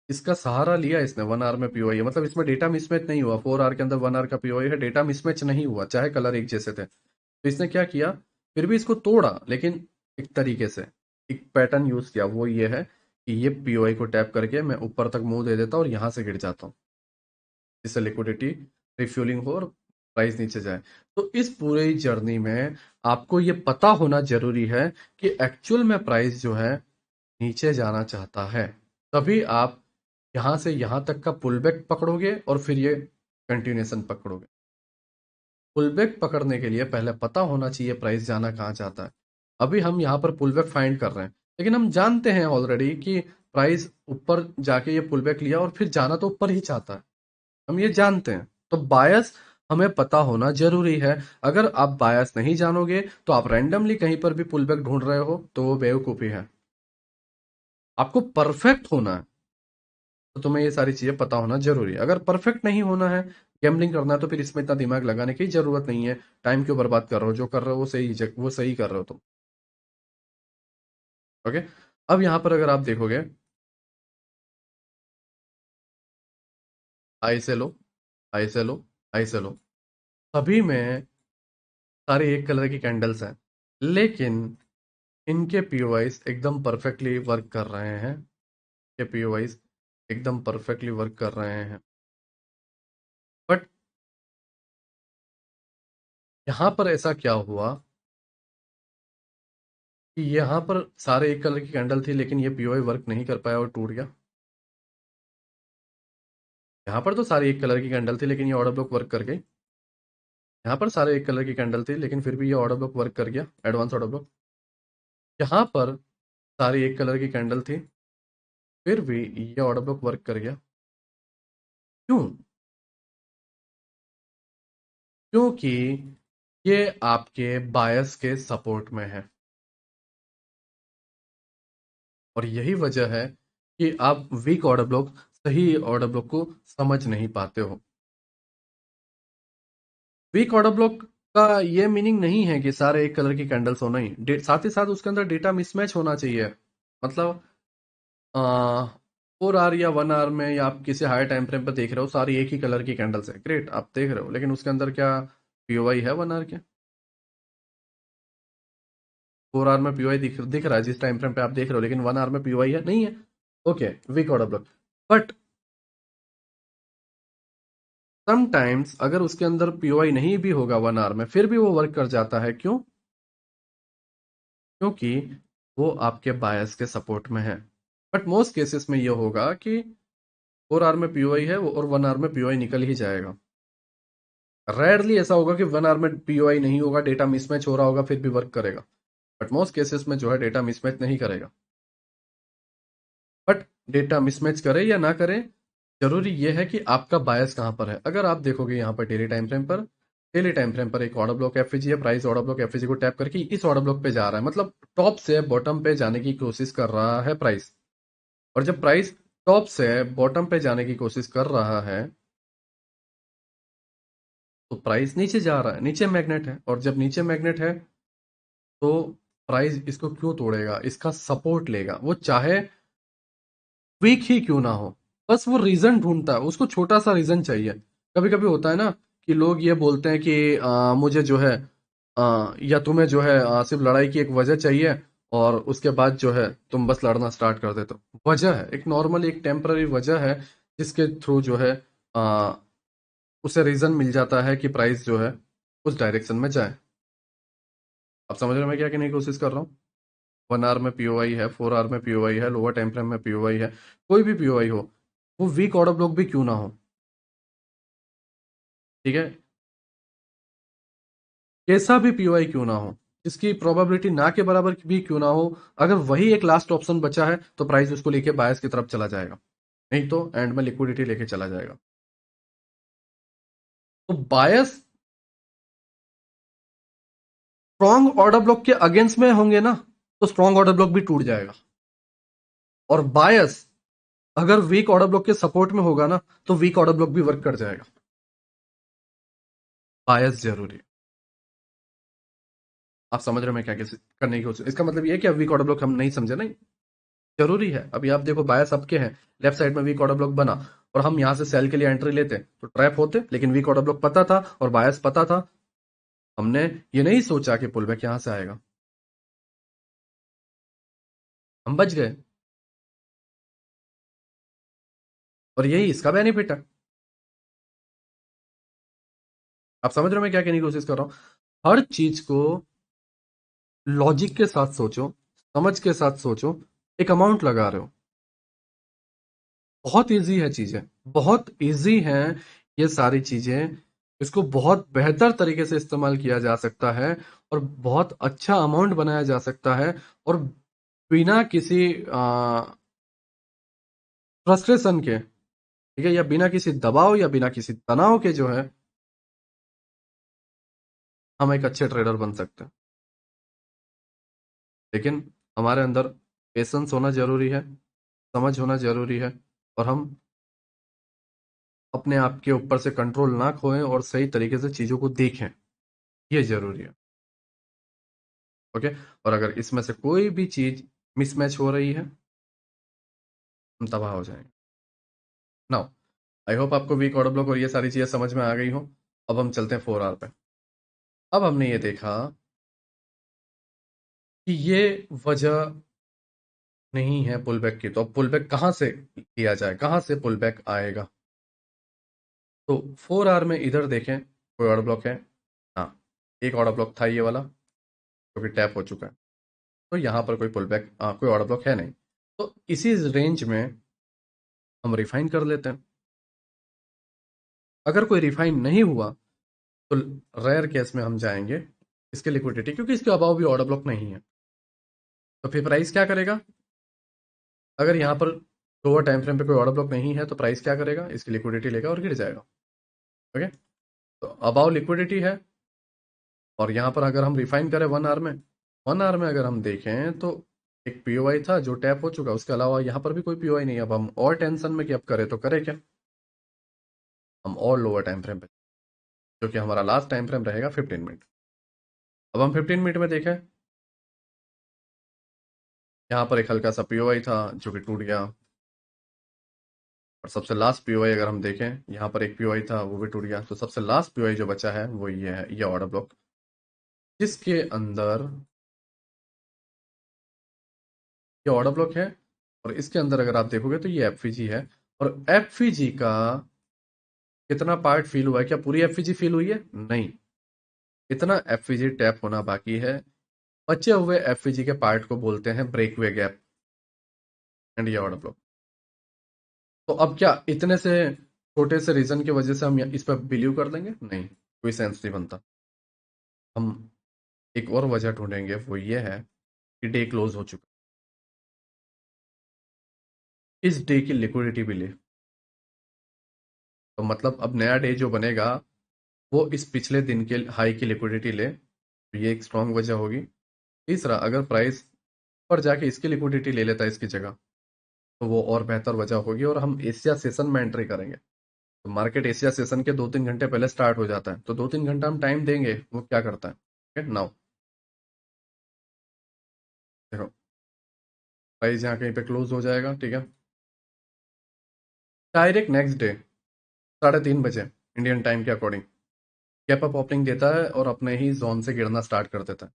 इसका सहारा लिया इसने, 1 आर में पीओआई है, मतलब इसमें डेटा मिसमैच नहीं हुआ। 4 आर के अंदर 1 आर का पीओआई है, डेटा मिसमैच नहीं हुआ, चाहे कलर एक जैसे थे। तो इसने क्या किया, फिर भी इसको तोड़ा, लेकिन एक तरीके से एक पैटर्न यूज किया, वो ये है कि ये पीओआई को टैप करके मैं ऊपर तक मुंह दे देता हूँ और यहाँ से गिर जाता हूँ, जिससे लिक्विडिटी रिफ्यूलिंग हो और प्राइस नीचे जाए। तो इस पूरी जर्नी में आपको ये पता होना जरूरी है कि एक्चुअल में प्राइस जो है नीचे जाना चाहता है, तभी आप यहां से यहां तक का पुल बैक पकड़ोगे और फिर ये कंटिन्यूएशन पकड़ोगे। पुल बैक पकड़ने के लिए पहले पता होना चाहिए प्राइस जाना कहाँ चाहता है। अभी हम यहाँ पर पुल बैक फाइंड कर रहे हैं, लेकिन हम जानते हैं ऑलरेडी कि प्राइस ऊपर जाके ये पुल बैक लिया और फिर जाना तो ऊपर ही चाहता है, हम ये जानते हैं। तो बायस हमें पता होना जरूरी है। अगर आप बायस नहीं जानोगे तो आप रैंडमली कहीं पर भी पुल बैक ढूंढ रहे हो तो वो बेवकूफी है। आपको परफेक्ट होना है। तो तुम्हें ये सारी चीजें पता होना जरूरी है। अगर परफेक्ट नहीं होना है, गैम्बलिंग करना है, तो फिर इसमें इतना दिमाग लगाने की जरूरत नहीं है। टाइम क्यों बर्बाद कर रहे हो? जो कर रहे हो वो सही कर रहे हो तुम। ओके। अब यहाँ पर अगर आप देखोगे, आई से लो, आई से लो, आई से लो, सभी में सारे एक कलर की कैंडल्स हैं, लेकिन इनके पीओआईज एकदम परफेक्टली वर्क कर रहे हैं। ये पीओआईज एकदम परफेक्टली वर्क कर रहे हैं। बट यहाँ पर ऐसा क्या हुआ कि यहाँ पर सारे एक कलर की कैंडल थी, लेकिन ये पीओआई वर्क नहीं कर पाया और टूट गया। यहाँ पर तो सारी एक कलर की कैंडल थी, लेकिन ये ऑर्डर ब्लॉक वर्क कर गई। यहाँ पर सारे एक कलर की कैंडल थी, लेकिन फिर भी ये ऑर्डर ब्लॉक वर्क कर गया, एडवांस ऑर्डर ब्लॉक। यहाँ पर सारी एक कलर की कैंडल थी, फिर भी ये ऑर्डर ब्लॉक वर्क कर गया। क्यों? क्योंकि ये आपके बायस के सपोर्ट में है। और यही वजह है कि आप वीक ऑर्डर ब्लॉक, सही ऑर्डर ब्लॉक को समझ नहीं पाते हो। वीक ऑर्डर ब्लॉक का ये मीनिंग नहीं है कि सारे एक कलर की कैंडल्स होना ही, साथ ही साथ उसके अंदर डेटा मिसमैच होना चाहिए। मतलब 4 आवर या 1 आवर में, या आप किसी हाई टाइम फ्रेम पर देख रहे हो सारी एक ही कलर की कैंडल्स है, ग्रेट, आप देख रहे हो, लेकिन उसके अंदर क्या पीओआई है 1 आवर के? 4 आवर में पीओआई दिख रहा है जिस टाइम फ्रेम पे आप देख रहे हो, लेकिन 1 आवर में पीओआई है नहीं है। Okay, weak order block. But sometimes अगर उसके अंदर पीओआई नहीं भी होगा 1 आवर में, फिर भी वो वर्क कर जाता है। क्यों? क्योंकि वो आपके बायस के सपोर्ट में है। बट मोस्ट केसेस में ये होगा कि 4 आवर में पीओआई है और 1 आवर में पीओआई निकल ही जाएगा। रेयरली ऐसा होगा कि 1 आवर में पीओआई नहीं होगा, डेटा मिसमैच हो रहा होगा, फिर भी वर्क करेगा। बट मोस्ट केसेस में जो है डेटा मिसमैच नहीं करेगा। बट डेटा मिसमैच करे या ना करे, जरूरी यह है कि आपका बायस कहां पर है। अगर आप देखोगे यहाँ पर डेली टाइम फ्रेम पर, डेली टाइम फ्रेम पर एक ऑर्डर ब्लॉक एफएजी है, प्राइस ऑर्डर ब्लॉक एफएजी को टैप करके इस ऑर्डर ब्लॉक पे जा रहा है, मतलब टॉप से बॉटम पे जाने की कोशिश कर रहा है प्राइस। और जब प्राइस टॉप से बॉटम पे जाने की कोशिश कर रहा है, तो प्राइस नीचे जा रहा है, नीचे मैग्नेट है, और जब नीचे मैग्नेट है तो प्राइस इसको क्यों तोड़ेगा? इसका सपोर्ट लेगा, वो चाहे वीक ही क्यों ना हो। बस वो रीजन ढूंढता है, उसको छोटा सा रीजन चाहिए। कभी कभी होता है ना कि लोग ये बोलते हैं कि मुझे जो है या तुम्हें जो है सिर्फ लड़ाई की एक वजह चाहिए, और उसके बाद जो है तुम बस लड़ना स्टार्ट कर देते हो। वजह है, एक नॉर्मल एक टेम्पररी वजह है, जिसके थ्रू जो है आ, उसे रीजन मिल जाता है कि प्राइस जो है उस डायरेक्शन में जाए। आप समझ रहे हो मैं क्या कहने की कोशिश कर रहा हूँ? 1 आवर में पीओआई है, 4 आवर में पीओआई है, लोअर टाइम फ्रेम में पीओआई है, कोई भी पीओआई हो, वो वीक ऑर्डर ब्लॉक भी क्यों ना हो, ठीक है, कैसा भी पीओआई क्यों ना हो, इसकी प्रोबेबिलिटी ना के बराबर भी क्यों ना हो, अगर वही एक लास्ट ऑप्शन बचा है तो प्राइस उसको लेके बायस की तरफ चला जाएगा, नहीं तो एंड में लिक्विडिटी लेके चला जाएगा। तो बायस स्ट्रॉन्ग ऑर्डर ब्लॉक के अगेंस्ट में होंगे ना, तो स्ट्रॉन्ग ऑर्डर ब्लॉक भी टूट जाएगा। और बायस अगर वीक ऑर्डर ब्लॉक के सपोर्ट में होगा ना, तो वीक ऑर्डर ब्लॉक भी वर्क कर जाएगा। बायस जरूरी है। आप समझ रहे हो मैं क्या कैसे करने की कोशिश, इसका मतलब ये है कि अब वीक ऑर्डर ब्लॉक हम नहीं समझे, नहीं जरूरी है। अभी आप देखो बायस सबके हैं, लेफ्ट साइड में वीक ऑर्डर ब्लॉक बना, और हम यहां से सेल के लिए एंट्री लेते तो ट्रैप होते, लेकिन वीक ऑर्डर ब्लॉक पता था और बायस पता था, हमने ये नहीं सोचा कि पुल बैक यहां से आएगा, हम बच गए। और यही इसका बेनिफिट है। आप समझ रहे हो मैं क्या कहने की कोशिश कर रहा हूं? हर चीज को लॉजिक के साथ सोचो, समझ के साथ सोचो। एक अमाउंट लगा रहे हो, बहुत इजी है चीजें, बहुत इजी हैं ये सारी चीजें। इसको बहुत बेहतर तरीके से इस्तेमाल किया जा सकता है, और बहुत अच्छा अमाउंट बनाया जा सकता है, और बिना किसी फ्रस्ट्रेशन के, ठीक है, या बिना किसी दबाव या बिना किसी तनाव के जो है हम एक अच्छे ट्रेडर बन सकते हैं। लेकिन हमारे अंदर पेशेंस होना जरूरी है, समझ होना जरूरी है, और हम अपने आप के ऊपर से कंट्रोल ना खोएं और सही तरीके से चीज़ों को देखें, ये ज़रूरी है। ओके? और अगर इसमें से कोई भी चीज़ मिसमैच हो रही है, हम तबाह हो जाएंगे। नाउ आई होप आपको वीक ऑर्डर ब्लॉक और ये सारी चीज़ें समझ में आ गई हो। अब हम चलते हैं 4 आवर पे। अब हमने ये देखा कि ये वजह नहीं है पुल बैक की, तो अब पुल बैक कहाँ से किया जाए, कहाँ से पुल बैक आएगा? तो 4 आवर में इधर देखें, कोई ऑर्डर ब्लॉक है? हाँ, एक ऑर्डर ब्लॉक था ये वाला, जो कि टैप हो चुका है। तो यहाँ पर कोई पुल बैक, कोई ऑर्डर ब्लॉक है नहीं। तो इसी रेंज में हम रिफाइन कर लेते हैं। अगर कोई रिफाइन नहीं हुआ तो रेयर केस में हम जाएंगे इसके लिक्विडिटी, क्योंकि इसके अभाव भी ऑर्डर ब्लॉक नहीं है। तो फिर प्राइस क्या करेगा? अगर यहाँ पर लोअर टाइम फ्रेम पे कोई ऑर्डर ब्लॉक नहीं है तो प्राइस क्या करेगा? इसकी लिक्विडिटी लेगा और गिर जाएगा। ओके, तो अबाव लिक्विडिटी है। और यहाँ पर अगर हम रिफाइन करें 1 आवर में, 1 आवर में अगर हम देखें तो एक पीओआई था जो टैप हो चुका, उसके अलावा यहाँ पर भी कोई पीओआई नहीं है। अब हम और टेंशन में कि अब करें तो करें क्या? हम और लोअर टाइम फ्रेम पे, जो कि हमारा लास्ट टाइम फ्रेम रहेगा 15 मिनट। अब हम 15 मिनट में देखें, यहाँ पर एक हल्का सा पीओआई था जो कि टूट गया। और सबसे लास्ट पीओआई अगर हम देखें, यहाँ पर एक पीओआई था वो भी टूट गया। तो सबसे लास्ट पीओआई जो बचा है वो ये है, ये ऑर्डर ब्लॉक, जिसके अंदर ये ऑर्डर ब्लॉक है। और इसके अंदर अगर आप देखोगे तो ये एफवीजी है। और एफवीजी का कितना पार्ट फील हुआ है? क्या पूरी एफवीजी फील हुई है? नहीं, इतना एफवीजी टैप होना बाकी है। बचे हुए एफवीजी के पार्ट को बोलते हैं ब्रेकवे गैप एंड ये ऑर्डर ब्लॉक। तो अब क्या इतने से छोटे से रीजन की वजह से हम इस पर बिलीव कर देंगे? नहीं, कोई सेंस नहीं बनता। हम एक और वजह ढूंढेंगे, वो ये है कि डे क्लोज हो चुका है। इस डे की लिक्विडिटी भी ले, तो मतलब अब नया डे जो बनेगा वो इस पिछले दिन के हाई की लिक्विडिटी ले, तो ये एक स्ट्रांग वजह होगी। तीसरा, अगर प्राइस पर जाके इसकी लिक्विडिटी ले लेता है इसकी जगह, तो वो और बेहतर वजह होगी। और हम एशिया सेशन में एंट्री करेंगे, तो मार्केट एशिया सेशन के 2-3 घंटे पहले स्टार्ट हो जाता है, तो 2-3 घंटा हम टाइम देंगे वो क्या करता है। नाउ देखो, प्राइस यहाँ कहीं पे क्लोज हो जाएगा, ठीक है। डायरेक्ट नेक्स्ट डे 3:30 बजे इंडियन टाइम के अकॉर्डिंग गैप अप ओपनिंग देता है और अपने ही जोन से गिरना स्टार्ट कर देता है।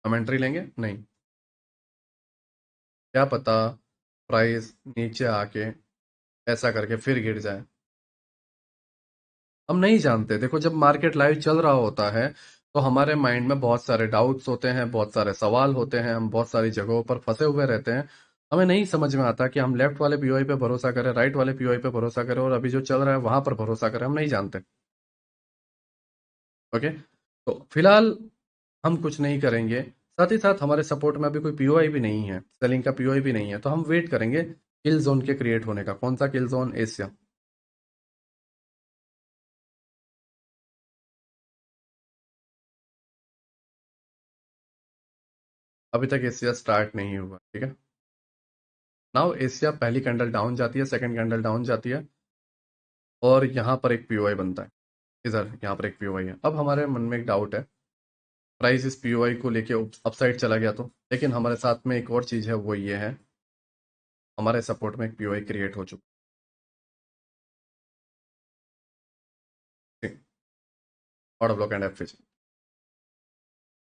हम एंट्री लेंगे नहीं, क्या पता प्राइस नीचे आके ऐसा करके फिर गिर जाए, हम नहीं जानते। देखो, जब मार्केट लाइव चल रहा होता है तो हमारे माइंड में बहुत सारे डाउट्स होते हैं, बहुत सारे सवाल होते हैं, हम बहुत सारी जगहों पर फंसे हुए रहते हैं। हमें नहीं समझ में आता कि हम लेफ्ट वाले पीओआई पे भरोसा करें, राइट वाले पीओआई पे भरोसा करें, और अभी जो चल रहा है वहां पर भरोसा करें, हम नहीं जानते। ओके, तो फिलहाल हम कुछ नहीं करेंगे। साथ ही साथ हमारे सपोर्ट में अभी कोई पीओआई भी नहीं है, सेलिंग का पीओआई भी नहीं है, तो हम वेट करेंगे किल जोन के क्रिएट होने का। कौन सा किल जोन? एशिया। अभी तक एशिया स्टार्ट नहीं हुआ, ठीक है। नाउ एशिया पहली कैंडल डाउन जाती है, सेकंड कैंडल डाउन जाती है, और यहाँ पर एक पीओआई बनता है। इधर यहाँ पर एक पीओआई है। अब हमारे मन में एक डाउट है, प्राइस इस पीओआई को लेके अपसाइड चला गया तो, लेकिन हमारे साथ में एक और चीज है, वो ये है, हमारे सपोर्ट में एक पीओआई क्रिएट हो चुका है, ऑर्डर ब्लॉक एंड एफ।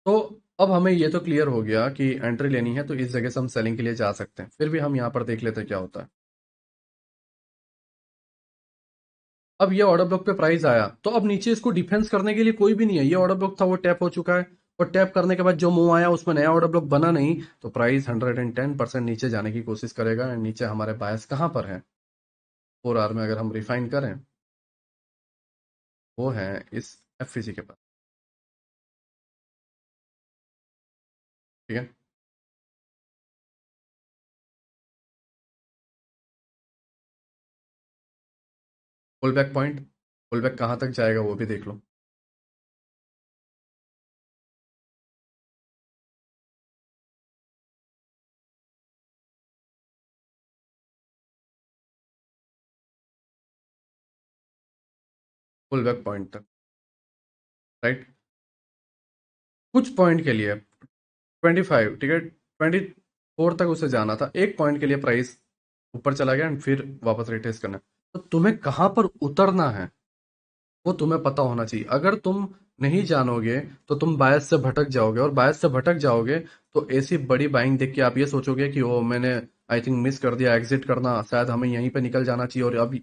तो अब हमें ये तो क्लियर हो गया कि एंट्री लेनी है तो इस जगह से हम सेलिंग के लिए जा सकते हैं। फिर भी हम यहाँ पर देख लेते हैं क्या होता है। अब ये ऑर्डर ब्लॉक पे प्राइस आया, तो अब नीचे इसको डिफेंस करने के लिए कोई भी नहीं है। ये ऑर्डर ब्लॉक था वो टैप हो चुका है, और टैप करने के बाद जो मूव आया उसमें नया ऑर्डर ब्लॉक बना नहीं, तो प्राइस 110% नीचे जाने की कोशिश करेगा। एंड नीचे हमारे बायस कहाँ पर है? 4 आवर में अगर हम रिफाइन करें, वो है इस एफ के पास, ठीक है। Pull back point, pull back कहाँ तक जाएगा वो भी देख लो। पुल बैक पॉइंट तक, राइट। कुछ पॉइंट के लिए 25, ठीक है, 24 तक उसे जाना था, एक पॉइंट के लिए प्राइस ऊपर चला गया एंड फिर वापस रिट्रेस करना है। तो तुम्हें कहां पर उतरना है वो तुम्हें पता होना चाहिए। अगर तुम नहीं जानोगे तो तुम बायस से भटक जाओगे, और बायस से भटक जाओगे तो ऐसी बड़ी बाइंग देख के आप ये सोचोगे कि ओ मैंने आई थिंक मिस कर दिया, एग्जिट करना, शायद हमें यहीं पे निकल जाना चाहिए, और अब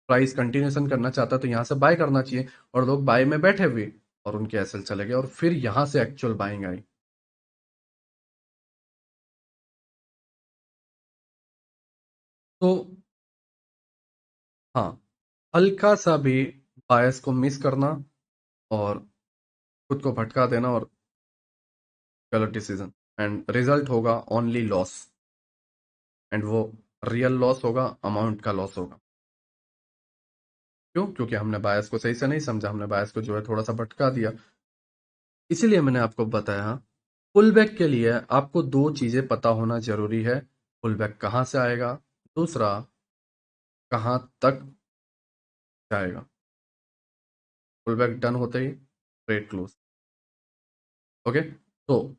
प्राइस कंटिन्यूएशन करना चाहता है तो यहाँ से बाय करना चाहिए, और लोग बाय में बैठे हुए और उनके एसएल चले गए, और फिर यहाँ से एक्चुअल बाइंग आई। तो हाँ, हल्का सा भी बायस को मिस करना और खुद को भटका देना और गलत डिसीजन, एंड रिजल्ट होगा ओनली लॉस, एंड वो रियल लॉस होगा, अमाउंट का लॉस होगा। क्यों? क्योंकि हमने बायस को सही से नहीं समझा, हमने बायस को जो है थोड़ा सा भटका दिया। इसीलिए मैंने आपको बताया, पुल बैक के लिए आपको दो चीजें पता होना जरूरी है। पुल बैक कहाँ से आएगा, दूसरा कहाँ तक जाएगा। पुल बैक डन होते ही ट्रेड क्लोज। ओके, तो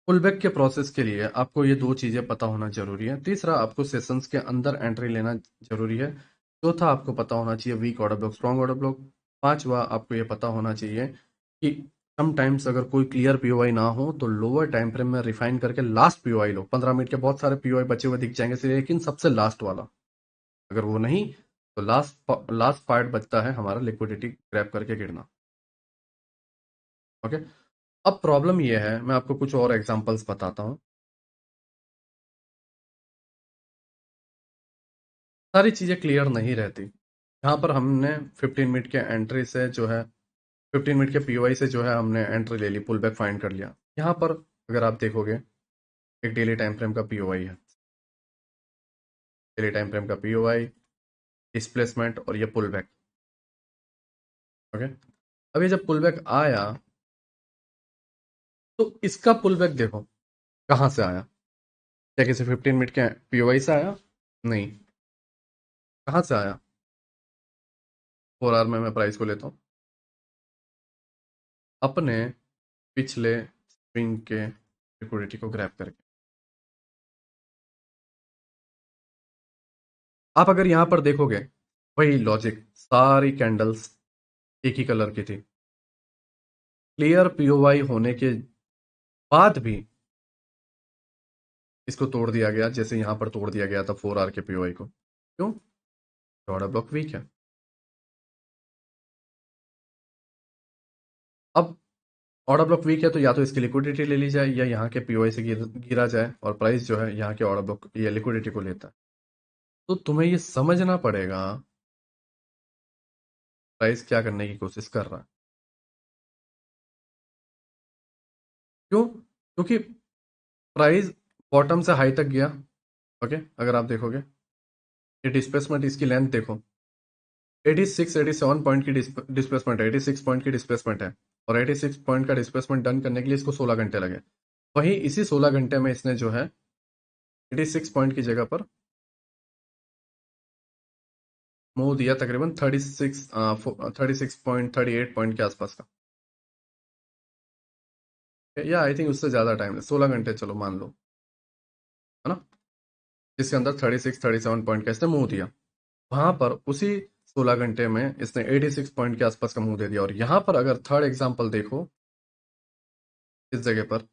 पुल बैक के प्रोसेस के लिए आपको ये दो चीजें पता होना जरूरी है। तीसरा, आपको सेशंस के अंदर एंट्री लेना जरूरी है। चौथा, आपको पता होना चाहिए weak order block, strong order block. पांचवा, आपको ये पता होना चाहिए कि समटाइम्स अगर कोई क्लियर पीओआई ना हो तो लोअर टाइम फ्रेम में रिफाइन करके लास्ट पीओआई लो। 15 मिनट के बहुत सारे पीओआई बचे हुए दिख जाएंगे सिर्फ, लेकिन सबसे लास्ट वाला, अगर वो नहीं तो लास्ट लास्ट पार्ट बचता है हमारा लिक्विडिटी ग्रैब करके गिरना। ओके, अब प्रॉब्लम ये है, मैं आपको कुछ और एग्जांपल्स बताता हूँ। सारी चीजें क्लियर नहीं रहती। यहाँ पर हमने 15 मिनट के एंट्री से जो है, 15 मिनट के पीओआई से जो है हमने एंट्री ले ली, पुल बैक फाइंड कर लिया। यहाँ पर अगर आप देखोगे, एक डेली टाइम फ्रेम का पीओआई है, डेली टाइम फ्रेम का पीओआई, डिस्प्लेसमेंट और ये पुल बैक। ओके, अब ये जब पुल बैक आया तो इसका पुल बैक देखो कहाँ से आया। क्या किसी 15 मिनट के पीओआई से आया? नहीं। कहाँ से आया? 4 आवर में मैं प्राइस को लेता हूँ अपने पिछले स्विंग के लिक्विडिटी को ग्रैब करके। आप अगर यहां पर देखोगे, वही लॉजिक, सारी कैंडल्स एक ही कलर की थी, क्लियर पीओवाई होने के बाद भी इसको तोड़ दिया गया, जैसे यहां पर तोड़ दिया गया था 4 आवर के पीओवाई को। क्यों? ऑर्डर ब्लॉक वीक है। अब ऑर्डर ब्लॉक वीक है तो या तो इसकी लिक्विडिटी ले ली जाए, या यहाँ के पीओवाई से गिरा जाए, और प्राइस जो है यहाँ के ऑर्डर ब्लॉक या लिक्विडिटी को लेता है। तो तुम्हें ये समझना पड़ेगा प्राइस क्या करने की कोशिश कर रहा है। क्यों? क्योंकि प्राइस बॉटम से हाई तक गया। ओके, अगर आप देखोगे ये डिस्प्लेसमेंट, इसकी लेंथ देखो, 87 पॉइंट की डिस्प्लेसमेंट है, 86 पॉइंट की डिस्प्लेसमेंट है, और 86 पॉइंट का डिस्प्लेसमेंट डन करने के लिए इसको 16 घंटे लगे। वहीं इसी 16 घंटे में इसने जो है 86 पॉइंट की जगह पर मूव दिया तकरीबन 36.38 पॉइंट के आसपास का, या आई थिंक उससे ज्यादा टाइम है, 16 घंटे चलो मान लो, है ना, जिसके अंदर 36-37 पॉइंट का इसने मूव दिया। वहां पर उसी 16 घंटे में इसने 86 पॉइंट के आसपास का मूव दे दिया। और यहां पर अगर थर्ड एग्जांपल देखो, इस जगह पर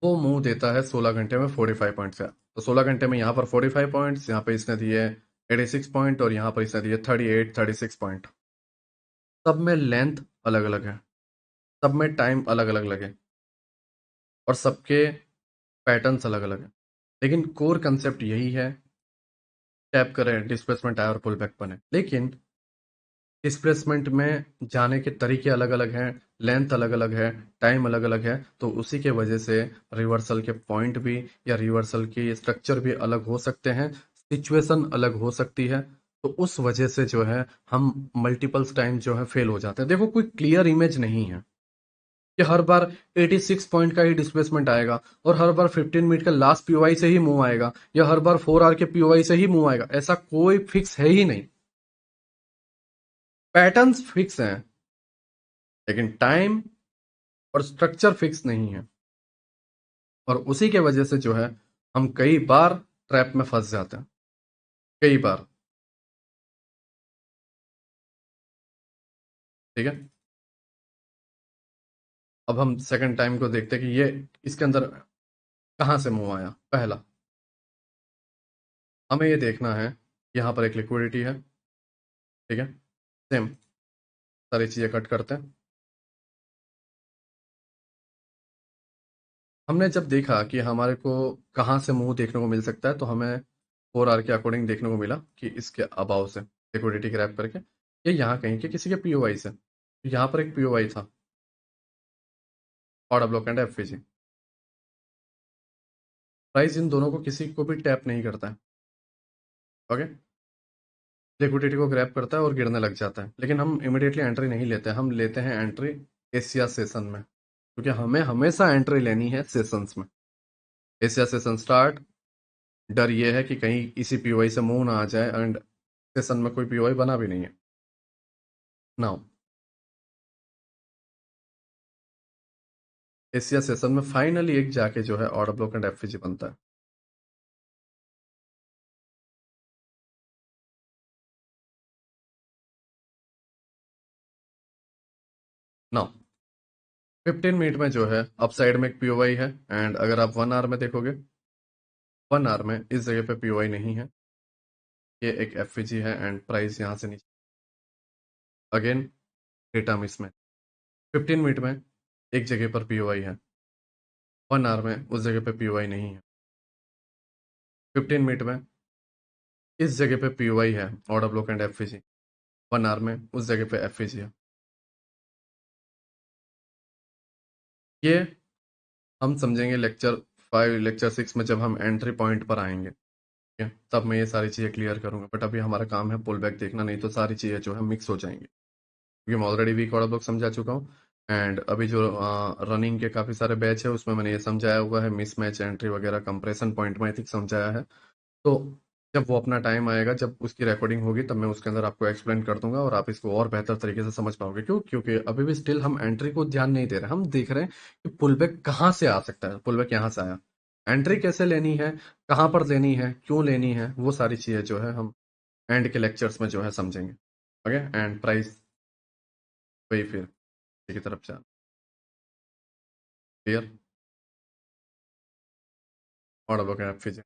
वो मुंह देता है 16 घंटे में 45 पॉइंट का। तो 16 घंटे में यहाँ पर 45 पॉइंट्स, यहाँ पे इसने दिए 86 पॉइंट, और यहाँ पर इसने दिए 38-36 पॉइंट। सब में लेंथ अलग अलग है, सब में टाइम अलग अलग लगे, और सबके पैटर्न्स अलग अलग है, लेकिन कोर कंसेप्ट यही है, टैप करें डिस्प्लेसमेंट आए और पुल बैक बने। लेकिन डिस्प्लेसमेंट में जाने के तरीके अलग अलग हैं, लेंथ अलग अलग है, टाइम अलग अलग है, तो उसी के वजह से रिवर्सल के पॉइंट भी या रिवर्सल की स्ट्रक्चर भी अलग हो सकते हैं, सिचुएशन अलग हो सकती है। तो उस वजह से जो है हम मल्टीपल्स टाइम जो है फेल हो जाते हैं। देखो, कोई क्लियर इमेज नहीं है, कि हर बार 86 पॉइंट का ही डिस्प्लेसमेंट आएगा और हर बार 15 मिनट का लास्ट पीओआई से ही मूव आएगा या हर बार 4 आवर के पीओआई से ही मूव आएगा, ऐसा कोई फिक्स है ही नहीं। पैटर्न्स फिक्स हैं लेकिन टाइम और स्ट्रक्चर फिक्स नहीं है, और उसी के वजह से जो है हम कई बार ट्रैप में फंस जाते हैं, कई बार। ठीक है, अब हम सेकंड टाइम को देखते हैं कि ये इसके अंदर कहाँ से मूव आया। पहला, हमें ये देखना है, यहाँ पर एक लिक्विडिटी है। ठीक है, सेम सारी चीजें कट करते हैं। हमने जब देखा कि हमारे को कहाँ से मुंह देखने को मिल सकता है, तो हमें 4 आवर के अकॉर्डिंग देखने को मिला कि इसके अबाव से लिक्विडिटी ग्रैब करके ये यहाँ कहीं के किसी के पीओवाई से, तो यहाँ पर एक पीओवाई था, order block and FVG. Price in दोनों को किसी को भी टैप नहीं करता है। ओके, लिक्विडिटी को ग्रैब करता है और गिरने लग जाता है, लेकिन हम इमिडिएटली एंट्री नहीं लेते, हम लेते हैं एंट्री एशिया सेशन में, क्योंकि हमें हमेशा एंट्री लेनी है सेशंस में। एशिया सेशन स्टार्ट, डर ये है कि कहीं इसी पीओआई से मुंह ना आ जाए, एंड सेशन में कोई पीओआई बना भी नहीं है। नाउ एशिया सेशन में फाइनली एक जाके जो है ऑर्डर ब्लॉक एंड एफवीजी बनता है। नाउ 15 मिनट में जो है अपसाइड में एक पीओआई है, एंड अगर आप 1 आवर में देखोगे, 1 आवर में इस जगह पे पीओआई नहीं है, ये एक एफवीजी है एंड प्राइस यहाँ से नीचे अगेन डेटा मिस में। 15 मिनट में एक जगह पर पीओआई है, 1 आवर में उस जगह पे पीओआई नहीं है। 15 मिनट में इस जगह पे पीओआई है, order block and FVG, 1 hour में उस जगह पे एफवीजी है। ये हम समझेंगे लेक्चर 5 लेक्चर 6 में, जब हम एंट्री पॉइंट पर आएंगे। ठीक है, तब मैं ये सारी चीज़ें क्लियर करूंगा, बट अभी हमारा काम है पुल बैक देखना, नहीं तो सारी चीज़ें जो है मिक्स हो जाएंगी, क्योंकि मैं ऑलरेडी वीक ऑर्डर ब्लॉक समझा चुका हूँ। एंड अभी जो रनिंग के काफ़ी सारे बैच है उसमें मैंने ये समझाया हुआ है, मिस मैच एंट्री वगैरह कंप्रेशन पॉइंट में आई थिंक समझाया है। तो जब वो अपना टाइम आएगा, जब उसकी रिकॉर्डिंग होगी, तब मैं उसके अंदर आपको एक्सप्लेन कर दूंगा और आप इसको और बेहतर तरीके से समझ पाओगे। क्यों? क्योंकि अभी भी स्टिल हम एंट्री को ध्यान नहीं दे रहे, हम देख रहे हैं कि पुल बैक कहाँ से आ सकता है, पुल बैक यहाँ से आया, एंट्री कैसे लेनी है, कहाँ पर लेनी है, क्यों लेनी है, वो सारी चीज़ें जो है हम एंड के लेक्चर्स में जो है समझेंगे। ओके, एंड प्राइस वही फिर की तरफ से क्लियर, और अब अगर आप फिर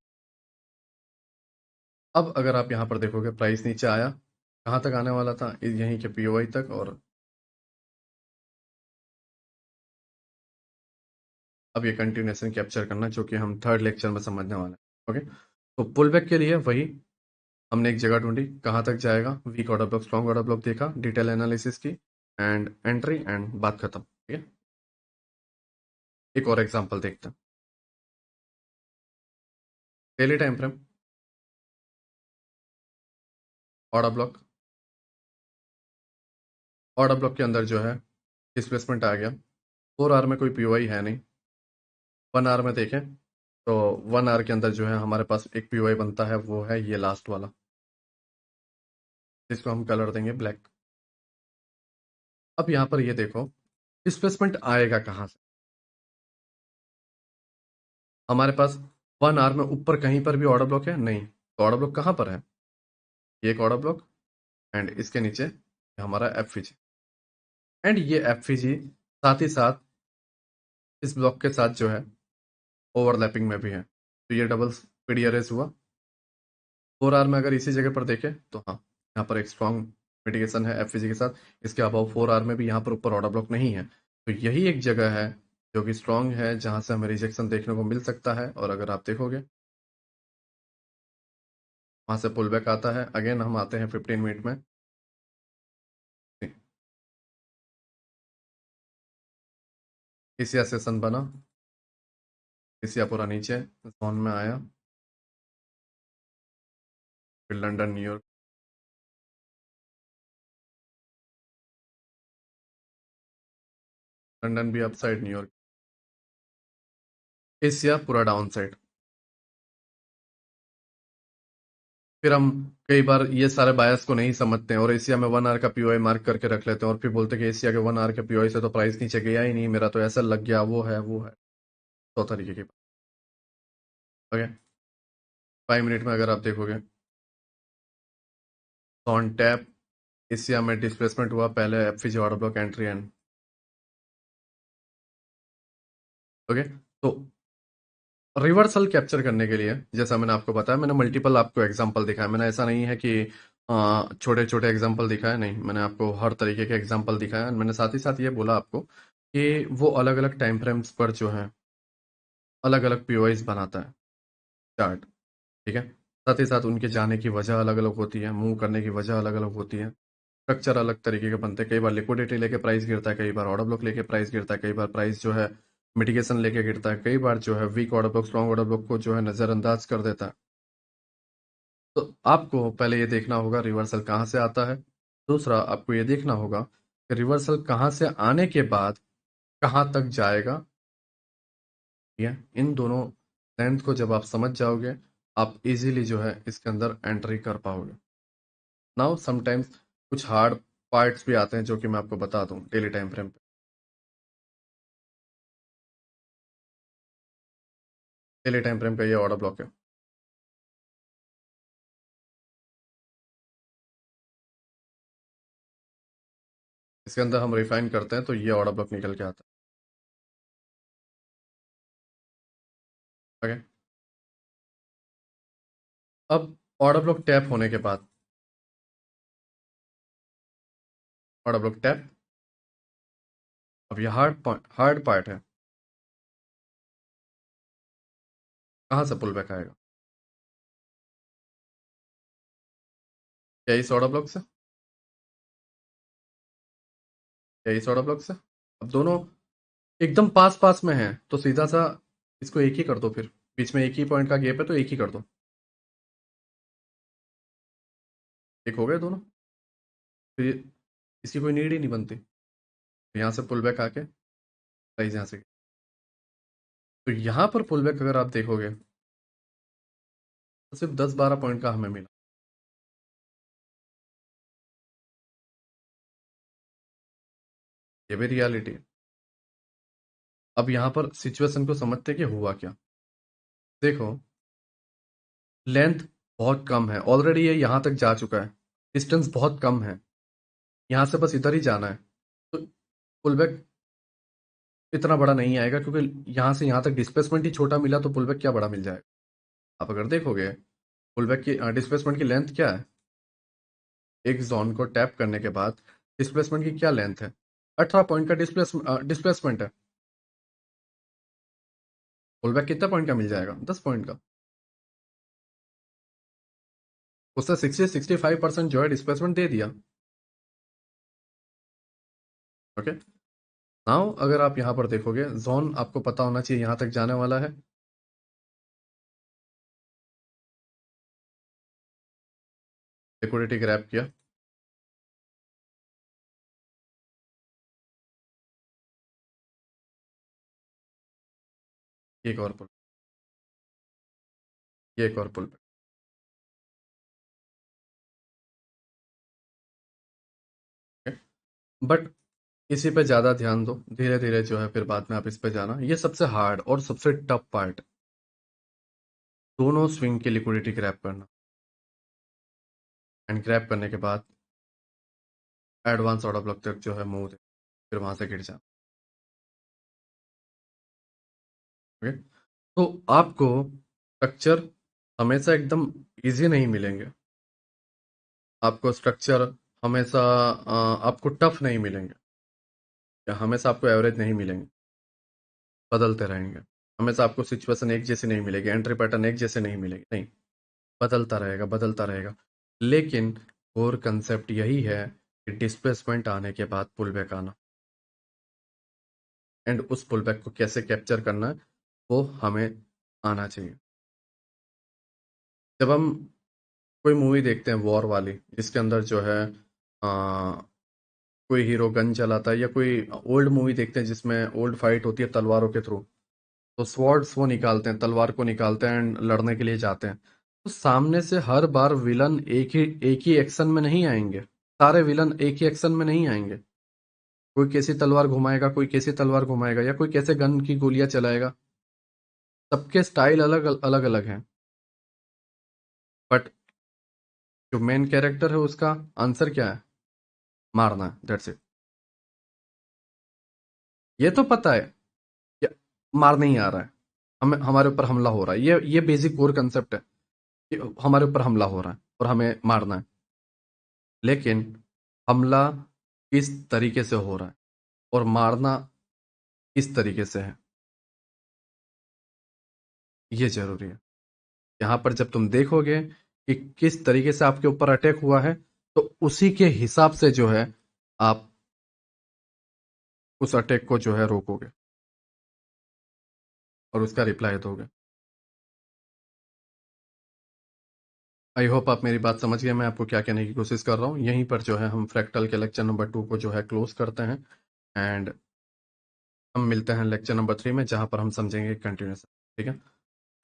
अब अगर आप यहाँ पर देखोगे प्राइस नीचे आया, कहाँ तक आने वाला था, यहीं के पीओआई तक, और अब ये कंटिन्यूएशन कैप्चर करना, जो कि हम थर्ड लेक्चर में समझने वाले हैं। ओके, तो पुल बैक के लिए वही हमने एक जगह ढूंढी, कहाँ तक जाएगा, weak order block strong order block देखा, डिटेल एनालिसिस की, एंड एंट्री, एंड बात खत्म। ठीक है, एक और एग्जांपल देखते हैं। Daily time frame, order block, order block के अंदर जो है डिस्प्लेसमेंट आ गया, 4 आवर में कोई पीओआई है नहीं, 1 आवर में देखें तो 1 आवर के अंदर जो है हमारे पास एक पीओआई बनता है, वो है ये लास्ट वाला, जिसको हम कलर देंगे ब्लैक। अब यहाँ पर ये देखो डिस्प्लेसमेंट आएगा कहाँ से, हमारे पास 1 आवर में ऊपर कहीं पर भी ऑर्डर ब्लॉक है नहीं, तो ऑर्डर ब्लॉक कहाँ पर है, ये एक ऑर्डर ब्लॉक, एंड इसके नीचे हमारा एफवीजी, एंड ये एफवीजी साथ ही साथ इस ब्लॉक के साथ जो है ओवरलैपिंग में भी है, तो ये डबल पीडीआरएस हुआ। 4 आवर में अगर इसी जगह पर देखें तो हाँ, यहाँ पर एक स्ट्रॉन्ग मिटिगेशन है एफवीजी के साथ, इसके अलावा 4 आवर में भी यहाँ पर ऊपर ऑर्डर ब्लॉक नहीं है, तो यही एक जगह है जो कि स्ट्रॉन्ग है, जहां से हमें रिजेक्शन देखने को मिल सकता है। और अगर आप देखोगे वहां से पुल बैक आता है, अगेन हम आते हैं 15 मिनट में। एशिया सेशन बना, एशिया पूरा नीचे जोन में आया, फिर लंदन न्यूयॉर्क, लंदन भी अपसाइड, न्यूयॉर्क। एशिया पूरा डाउन साइड। फिर हम कई बार ये सारे बायस को नहीं समझते हैं और एशिया में 1 आवर का पीओआई मार्क करके रख लेते हैं और फिर बोलते हैं कि एशिया के 1 आवर के पीओआई से तो प्राइस नीचे गया ही नहीं, मेरा तो ऐसा लग गया, वो है 100 तरीके की बात। ओके। 5 मिनट में अगर आप देखोगे तो ऑन टैप एशिया में डिस्प्लेसमेंट हुआ, पहले FVG order block entry and. Okay. तो रिवर्सल कैप्चर करने के लिए जैसा मैंने आपको बताया, मैंने मल्टीपल आपको एग्जांपल दिखाया, मैंने ऐसा नहीं है कि छोटे छोटे एग्जांपल दिखाए, नहीं, मैंने आपको हर तरीके के एग्जांपल दिखाया। मैंने साथ ही साथ ये बोला आपको कि वो अलग अलग टाइम फ्रेम्स पर जो है अलग अलग पीओआईज बनाता है, चार्ट। ठीक है। साथ ही साथ उनके जाने की वजह अलग अलग होती है, मूव करने की वजह अलग अलग होती है, स्ट्रक्चर अलग तरीके के बनते हैं। कई बार लिक्विडिटी लेके प्राइस गिरता है, कई बार ऑर्डर ब्लॉक लेके प्राइस गिरता है, कई बार प्राइस जो है मिटिगेशन लेके गिरता है, कई बार जो है weak order block strong order block को जो है नजरअंदाज कर देता है। तो आपको पहले ये देखना होगा रिवर्सल कहाँ से आता है। दूसरा, आपको ये देखना होगा कि रिवर्सल कहाँ से आने के बाद कहाँ तक जाएगा। ठीक है। इन दोनों लेंथ को जब आप समझ जाओगे, आप इजीली जो है इसके अंदर एंट्री कर पाओगे। नाउ समटाइम्स कुछ हार्ड पार्ट्स भी आते हैं जो कि मैं आपको बता दूं डेली टाइम फ्रेम पे। डेली टाइम फ्रेम का ये ऑर्डर ब्लॉक है, इसके अंदर हम रिफाइन करते हैं तो ये ऑर्डर ब्लॉक निकल के आता है। ओके। अब ऑर्डर ब्लॉक टैप होने के बाद, ऑर्डर ब्लॉक टैप, अब ये हार्ड पार्ट है, कहाँ से पुल बैक आएगा? क्या इस ऑर्डर ब्लॉक से? क्या इस ऑर्डर ब्लॉक से? अब दोनों एकदम पास पास में हैं तो सीधा सा इसको एक ही कर दो, फिर बीच में एक ही पॉइंट का गैप है तो एक ही कर दो, एक हो गए दोनों। फिर इसकी कोई नीड ही नहीं बनती। यहाँ से पुल बैक आके प्राइस यहाँ से, तो यहाँ पर पुल बैक अगर आप देखोगे तो सिर्फ 10-12 पॉइंट का हमें मिला। ये भी रियलिटी है। अब यहाँ पर सिचुएशन को समझते कि हुआ क्या। देखो, लेंथ बहुत कम है, ऑलरेडी ये यहाँ तक जा चुका है, डिस्टेंस बहुत कम है, यहाँ से बस इधर ही जाना है, तो पुल बैक इतना बड़ा नहीं आएगा क्योंकि यहाँ से यहाँ तक डिस्प्लेसमेंट ही छोटा मिला, तो पुल बैक क्या बड़ा मिल जाएगा। आप अगर देखोगे पुल बैक की डिस्प्लेसमेंट की लेंथ क्या है, एक जोन को टैप करने के बाद डिस्प्लेसमेंट की क्या लेंथ है? 18 पॉइंट का डिस्प्लेसमेंट है। पुल बैक कितना पॉइंट का मिल जाएगा? 10 पॉइंट का। उससे 60-65% जो है डिस्प्लेसमेंट दे दिया। ओके। नाउ अगर आप यहाँ पर देखोगे, जोन आपको पता होना चाहिए यहाँ तक जाने वाला है। लिक्विडिटी ग्रैब किया, एक और पुल, ये एक और पुल बैक। बट इसी पे ज्यादा ध्यान दो, धीरे धीरे जो है फिर बाद में आप इस पे जाना। ये सबसे हार्ड और सबसे टफ पार्ट, दोनों स्विंग की लिक्विडिटी ग्रैब करना, एंड ग्रैब करने के बाद एडवांस ऑर्डर ब्लॉक तक जो है मूव दे, फिर वहां से गिर जाना। ओके। तो आपको स्ट्रक्चर हमेशा एकदम इजी नहीं मिलेंगे, आपको स्ट्रक्चर हमेशा आपको टफ नहीं मिलेंगे, या हमेशा आपको एवरेज नहीं मिलेंगे, बदलते रहेंगे। हमेशा आपको सिचुएशन एक जैसी नहीं मिलेगी, एंट्री पैटर्न एक जैसे नहीं मिलेगी, नहीं, बदलता रहेगा, बदलता रहेगा। लेकिन कोर कंसेप्ट यही है कि डिस्प्लेसमेंट आने के बाद पुल बैक आना, एंड उस पुल बैक को कैसे कैप्चर करना है वो हमें आना चाहिए। जब हम कोई मूवी देखते हैं वॉर वाली, जिसके अंदर जो है कोई हीरो गन चलाता है या कोई ओल्ड मूवी देखते हैं जिसमें ओल्ड फाइट होती है तलवारों के थ्रू, तो स्वॉर्ड्स वो निकालते हैं, तलवार को निकालते हैं एंड लड़ने के लिए जाते हैं। तो सामने से हर बार विलन एक ही एक्शन में नहीं आएंगे। सारे विलन एक ही एक्शन में नहीं आएंगे। कोई कैसी तलवार घुमाएगा, कोई कैसी तलवार घुमाएगा, या कोई कैसे गन की गोलियां चलाएगा। सबके स्टाइल अलग अलग अलग हैं। बट जो मेन कैरेक्टर है उसका आंसर क्या है? मारना है, दैट्स इट। ये तो पता है कि मारने ही आ रहा है, हमें हमारे ऊपर हमला हो रहा है, ये बेसिक कोर कंसेप्ट है कि हमारे ऊपर हमला हो रहा है और हमें मारना है। लेकिन हमला किस तरीके से हो रहा है और मारना किस तरीके से है, ये जरूरी है। यहाँ पर जब तुम देखोगे कि किस तरीके से आपके ऊपर अटैक हुआ है, तो उसी के हिसाब से जो है आप उस अटैक को जो है रोकोगे और उसका रिप्लाई दोगे। आई होप आप मेरी बात समझ गए, मैं आपको क्या कहने की कोशिश कर रहा हूँ। यहीं पर जो है हम फ्रैक्टल के लेक्चर नंबर 2 को जो है क्लोज करते हैं एंड हम मिलते हैं लेक्चर नंबर 3 में, जहाँ पर हम समझेंगे कंटिन्यूस। ठीक है।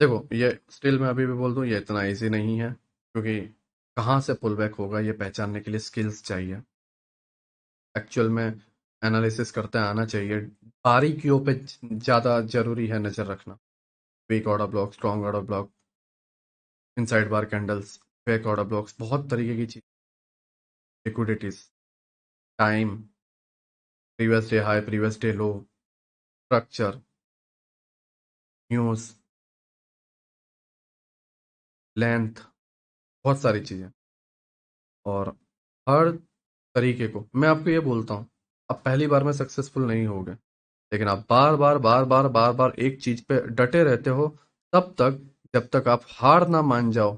देखो, ये स्टिल मैं अभी भी बोल दूं, ये इतना इजी नहीं है, क्योंकि कहाँ से पुल बैक होगा ये पहचानने के लिए स्किल्स चाहिए। एक्चुअल में एनालिसिस करते आना चाहिए। बारीकियों पे ज़्यादा जरूरी है नज़र रखना। Weak order block, strong order block, inside bar candles, fake order blocks, बहुत तरीके की चीज, liquidities, time, previous day high, previous day low, structure, news, length, बहुत सारी चीज़ें। और हर तरीके को मैं आपको ये बोलता हूँ, आप पहली बार में सक्सेसफुल नहीं होगे, लेकिन आप बार बार बार बार बार बार एक चीज पे डटे रहते हो, तब तक जब तक आप हार ना मान जाओ।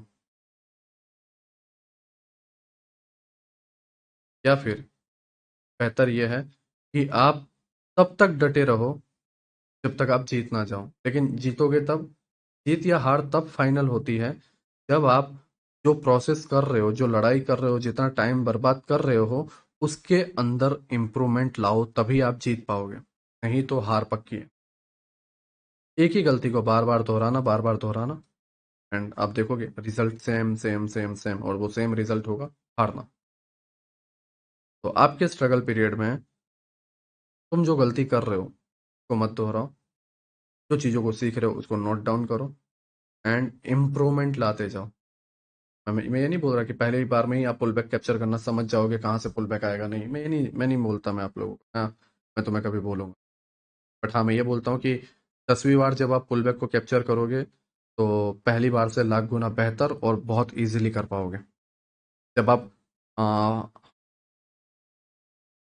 या फिर बेहतर यह है कि आप तब तक डटे रहो जब तक आप जीत ना जाओ। लेकिन जीतोगे तब, जीत या हार तब फाइनल होती है जब आप जो प्रोसेस कर रहे हो, जो लड़ाई कर रहे हो, जितना टाइम बर्बाद कर रहे हो, उसके अंदर इम्प्रूवमेंट लाओ, तभी आप जीत पाओगे। नहीं तो हार पक्की है। एक ही गलती को बार बार दोहराना, बार बार दोहराना, एंड आप देखोगे result same same same same, और वो सेम रिजल्ट होगा, हारना। तो आपके स्ट्रगल पीरियड में तुम जो गलती कर रहे हो उसको मत दोहराओ। जो चीज़ों को सीख रहे हो उसको नोट डाउन करो एंड इम्प्रूवमेंट लाते जाओ। मैं ये नहीं बोल रहा कि पहले ही बार में ही आप पुल बैक कैप्चर करना समझ जाओगे कहाँ से पुल बैक आएगा। नहीं, मैं नहीं बोलता मैं आप लोगों को, हाँ, मैं तुम्हें कभी बोलूंगा। बट हाँ, मैं ये बोलता हूँ कि 10वीं बार जब आप पुल बैक को कैप्चर करोगे, तो पहली बार से लाख गुना बेहतर और बहुत इजीली कर पाओगे। जब आप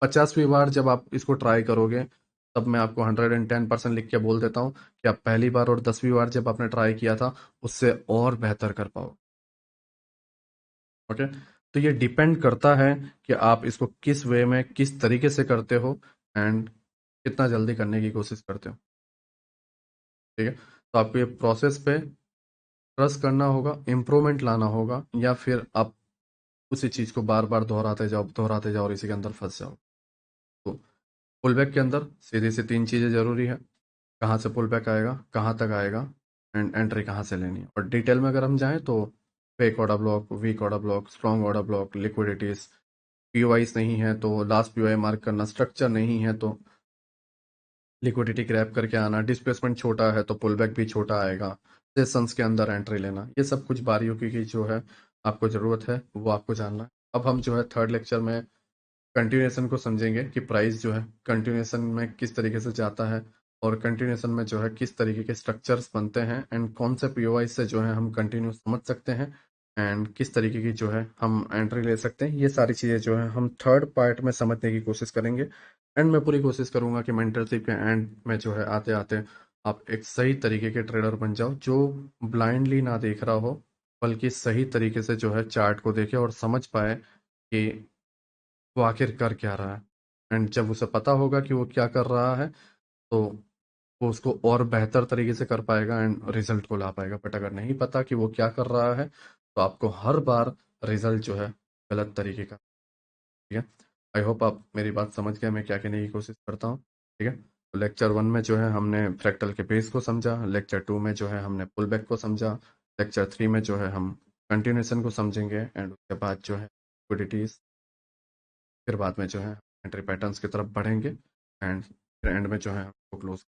50वीं बार जब आप इसको ट्राई करोगे, तब मैं आपको 110% लिख के बोल देता हूँ कि आप पहली बार और 10वीं बार जब आपने ट्राई किया था, उससे और बेहतर कर पाओ। ओके। तो ये डिपेंड करता है कि आप इसको किस वे में, किस तरीके से करते हो एंड कितना जल्दी करने की कोशिश करते हो। ठीक है। तो आपको ये प्रोसेस पे ट्रस्ट करना होगा, इम्प्रूवमेंट लाना होगा, या फिर आप उसी चीज़ को बार बार दोहराते जाओ और इसी के अंदर फंस जाओ। तो पुल बैक के अंदर सीधी सी 3 चीज़ें ज़रूरी है। कहाँ से पुल बैक आएगा, कहाँ तक आएगा, एंड एंट्री कहाँ से लेनी है। और डिटेल में अगर हम जाएं तो fake order block, weak order block, strong order block, liquidities, POIs नहीं है तो लास्ट पीओआई मार्क करना, स्ट्रक्चर नहीं है तो लिक्विडिटी क्रैप करके आना, डिस्प्लेसमेंट छोटा है तो पुल बैक भी छोटा आएगा, सेशंस के अंदर एंट्री लेना, ये सब कुछ बारीकी की जो है आपको ज़रूरत है वो आपको जानना है। अब हम जो है थर्ड लेक्चर में कंटिन्यूएशन को समझेंगे कि प्राइस जो है कंटिन्यूएशन में किस तरीके से जाता है, और कंटिन्यूएशन में जो है किस तरीके के स्ट्रक्चर्स बनते हैं, एंड कौन से पीओआई से जो है हम कंटिन्यू समझ सकते हैं, एंड किस तरीके की जो है हम एंट्री ले सकते हैं। ये सारी चीज़ें जो है हम थर्ड पार्ट में समझने की कोशिश करेंगे। एंड मैं पूरी कोशिश करूंगा कि मेंटरशिप के एंड में जो है आते आते आप एक सही तरीके के ट्रेडर बन जाओ, जो ब्लाइंडली ना देख रहा हो, बल्कि सही तरीके से जो है चार्ट को देखे और समझ पाए कि वो आखिर कर क्या रहा है। एंड जब उसे पता होगा कि वो क्या कर रहा है, तो वो उसको और बेहतर तरीके से कर पाएगा एंड रिजल्ट को ला पाएगा। बट अगर नहीं पता कि वो क्या कर रहा है, तो आपको हर बार रिजल्ट जो है गलत तरीके का। ठीक है। आई होप आप मेरी बात समझ गए मैं क्या कहने की कोशिश करता हूँ। ठीक है, तो लेक्चर 1 में जो है हमने फ्रैक्टल के बेस को समझा, लेक्चर 2 में जो है हमने पुल बैक को समझा, लेक्चर 3 में जो है हम कंटिन्यूएशन को समझेंगे एंड उसके बाद जो है लिक्विडिटीज, फिर बाद में जो है एंट्री पैटर्न्स की तरफ बढ़ेंगे एंड फिर एंड में जो है हमको क्लोज।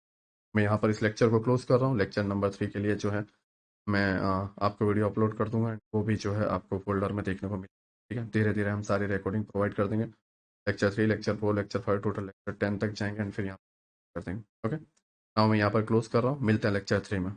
मैं यहाँ पर इस लेक्चर को क्लोज कर रहा हूँ। लेक्चर नंबर 3 के लिए जो है मैं आपको वीडियो अपलोड कर दूंगा, वो भी जो है आपको फोल्डर में देखने को मिले। ठीक है, धीरे धीरे हम सारी रिकॉर्डिंग प्रोवाइड कर देंगे। Lecture 3, lecture 4, lecture 5, total lecture 10 तक जाएंगे एंड फिर यहाँ कर देंगे। ओके, नाउ मैं यहाँ पर क्लोज कर रहा हूँ, मिलते हैं लेक्चर 3 में।